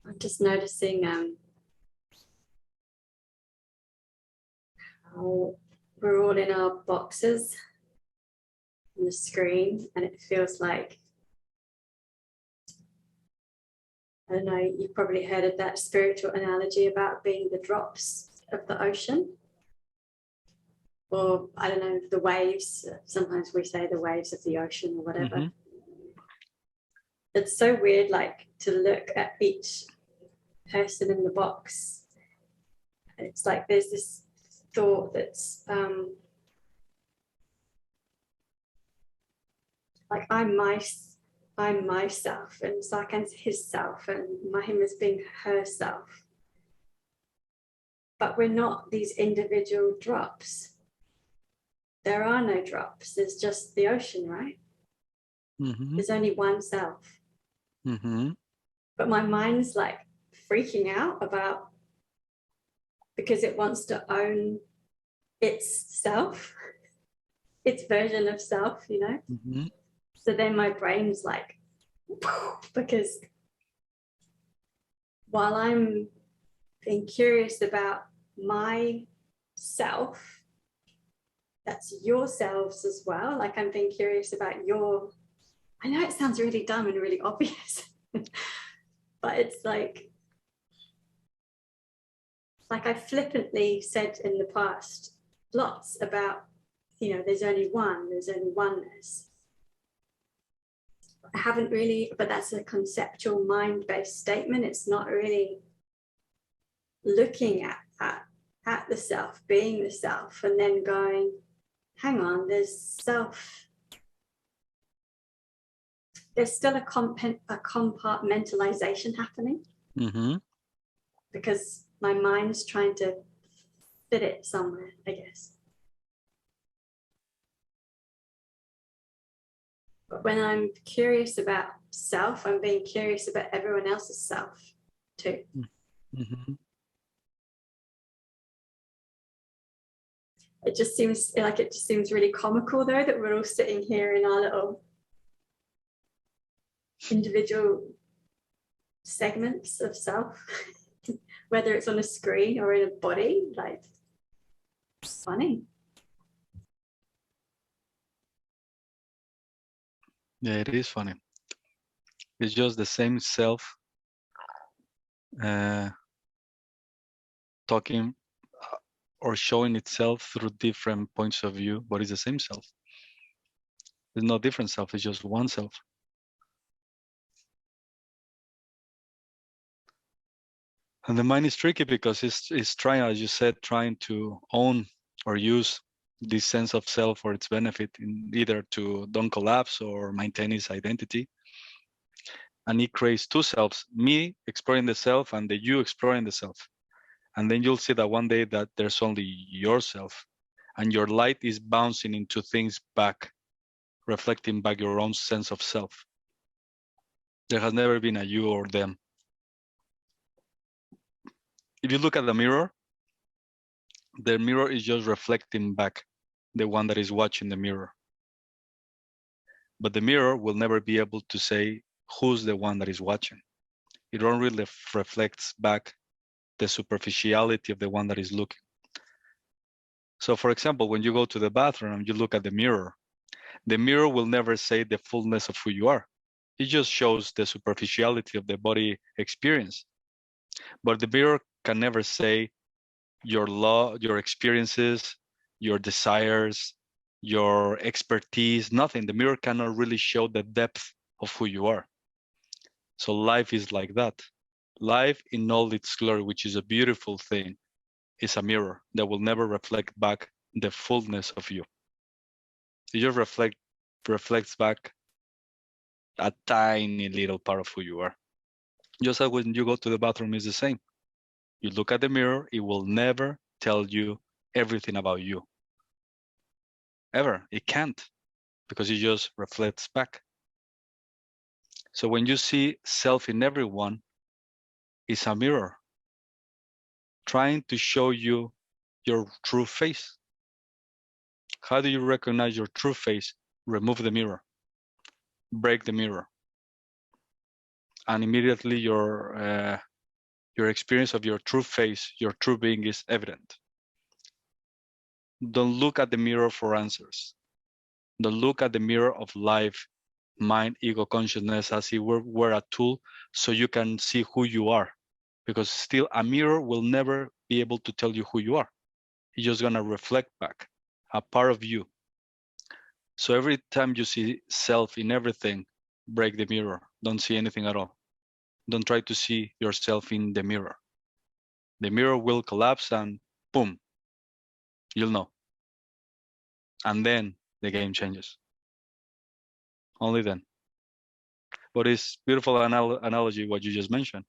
I'm just noticing how we're all in our boxes on the screen, and it feels like, I don't know, you've probably heard of that spiritual analogy about being the drops of the ocean. Or I don't know, the waves. Sometimes we say the waves of the ocean or whatever. It's so weird, like, to look at each person in the box. It's like there's this thought that's like I'm myself, and Sarkhan's his self, and Mahim is being herself. But we're not these individual drops. There are no drops. There's just the ocean, right? There's only one self. But my mind's like freaking out about, because it wants to own its self, its version of self, you know? So then my brain's like, because while I'm being curious about myself, that's yourselves as well. Like I'm being curious about your, I know it sounds really dumb and really obvious, but it's like I flippantly said in the past lots about, you know, there's only oneness. I haven't really, but that's a conceptual mind-based statement. It's not really looking at the self, being the self, and then going, hang on, there's self. There's still a compartmentalization happening. Because my mind's trying to fit it somewhere, I guess. But when I'm curious about self, I'm being curious about everyone else's self too. Mm-hmm. It just seems really comical though that we're all sitting here in our little individual segments of self, whether it's on a screen or in a body. Like, it's funny. Yeah, it is funny. It's just the same self talking or showing itself through different points of view, but it's the same self. There's no different self, it's just one self. And the mind is tricky because it's trying, as you said, trying to own or use this sense of self for its benefit, in either to don't collapse or maintain its identity. And it creates two selves, me exploring the self and the you exploring the self. And then you'll see that one day that there's only yourself, and your light is bouncing into things back, reflecting back your own sense of self. There has never been a you or them. If you look at the mirror is just reflecting back the one that is watching the mirror. But the mirror will never be able to say who's the one that is watching. It only reflects back the superficiality of the one that is looking. So for example, when you go to the bathroom and you look at the mirror will never say the fullness of who you are. It just shows the superficiality of the body experience. But the mirror can never say your law, your experiences, your desires, your expertise, nothing. The mirror cannot really show the depth of who you are. So life is like that. Life in all its glory, which is a beautiful thing, is a mirror that will never reflect back the fullness of you. It just reflects back a tiny little part of who you are. Just like when you go to the bathroom, it's the same. You look at the mirror, it will never tell you everything about you. Ever. It can't, because it just reflects back. So when you see self in everyone, it's a mirror trying to show you your true face. How do you recognize your true face? Remove the mirror, break the mirror, and immediately your experience of your true face, your true being is evident. Don't look at the mirror for answers. Don't look at the mirror of life, mind, ego, consciousness as if were a tool so you can see who you are. Because still a mirror will never be able to tell you who you are. It's just gonna reflect back a part of you. So every time you see self in everything, break the mirror. Don't see anything at all. Don't try to see yourself in the mirror. The mirror will collapse and boom, you'll know. And then the game changes. Only then. But it's beautiful analogy what you just mentioned.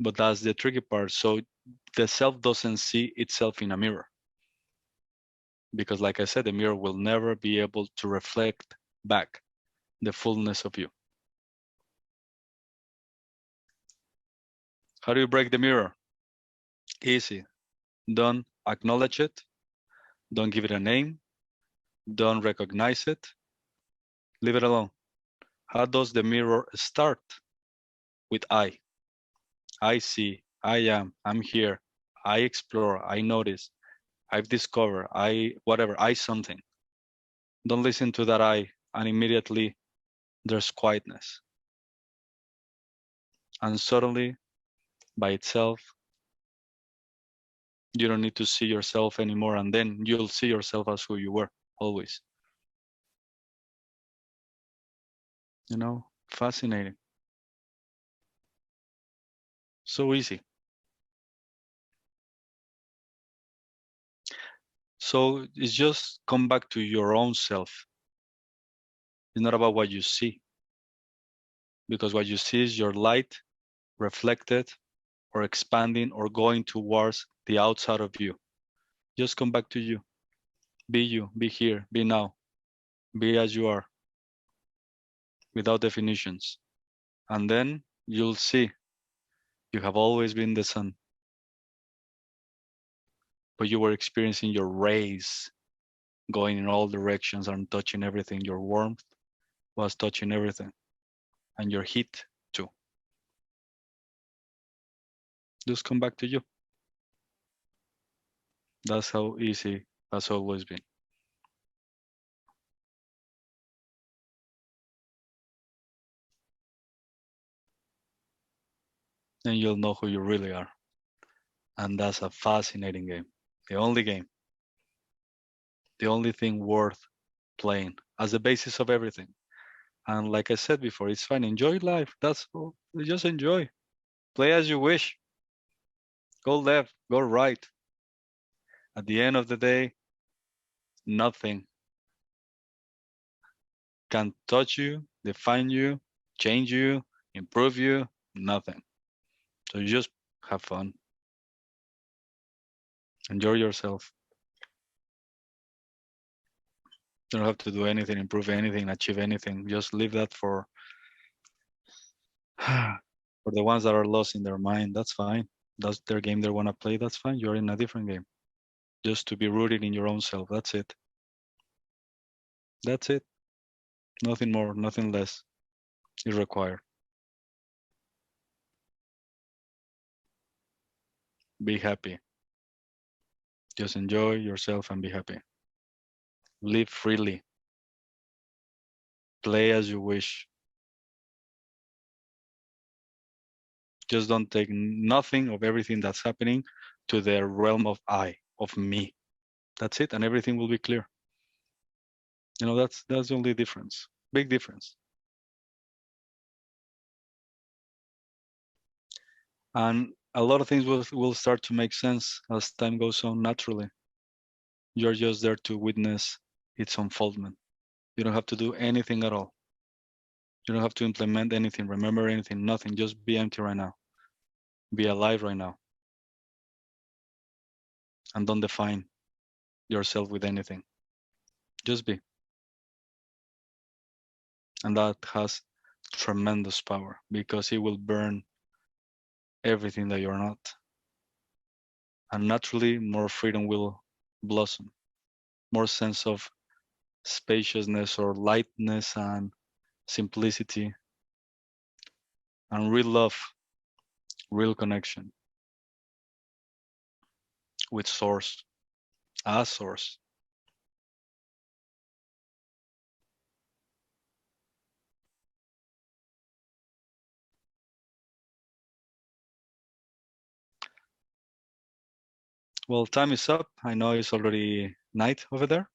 But that's the tricky part. So the self doesn't see itself in a mirror. Because like I said, the mirror will never be able to reflect back the fullness of you. How do you break the mirror? Easy. Don't acknowledge it. Don't give it a name. Don't recognize it. Leave it alone. How does the mirror start? With I. I see, I am, I'm here, I explore, I notice, I've discovered, I something. Don't listen to that I, and immediately there's quietness. And suddenly, by itself, you don't need to see yourself anymore, and then you'll see yourself as who you were, always. You know, fascinating. So easy. So it's just come back to your own self. It's not about what you see, because what you see is your light reflected or expanding or going towards the outside of you. Just come back to you. Be here, be now. Be as you are, without definitions. And then you'll see you have always been the sun. But you were experiencing your rays going in all directions and touching everything. Your warmth was touching everything. And your heat too. Just come back to you. That's how easy has always been. And you'll know who you really are. And that's a fascinating game. The only game. The only thing worth playing as the basis of everything. And like I said before, it's fine. Enjoy life. That's all. Just enjoy. Play as you wish. Go left, go right. At the end of the day, nothing can touch you, define you, change you, improve you, nothing. So you just have fun. Enjoy yourself. You don't have to do anything, improve anything, achieve anything. Just leave that for the ones that are lost in their mind. That's fine. That's their game they want to play. That's fine. You're in a different game. Just to be rooted in your own self. That's it. That's it. Nothing more, nothing less is required. Be happy. Just enjoy yourself and be happy. Live freely. Play as you wish. Just don't take nothing of everything that's happening to the realm of I, of me. That's it, and everything will be clear. You know, that's the only difference. Big difference. And a lot of things will start to make sense as time goes on naturally. You're just there to witness its unfoldment. You don't have to do anything at all. You don't have to implement anything, remember anything, nothing. Just be empty right now. Be alive right now. And don't define yourself with anything. Just be. And that has tremendous power because it will burn everything that you're not. And naturally, more freedom will blossom. More sense of spaciousness or lightness and simplicity. And real love, real connection with source, as source. Well, time is up. I know it's already night over there.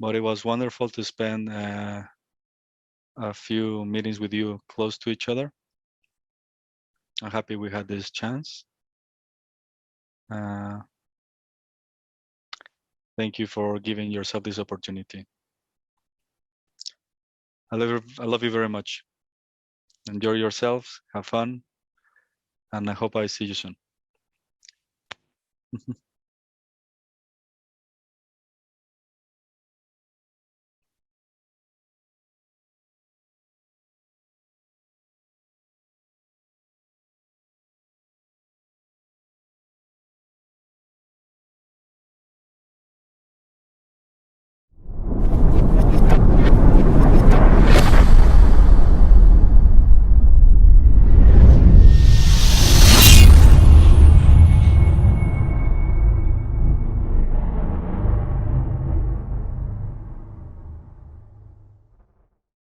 But it was wonderful to spend a few meetings with you close to each other. I'm happy we had this chance. Thank you for giving yourself this opportunity. I love you very much. Enjoy yourselves, have fun, and I hope I see you soon.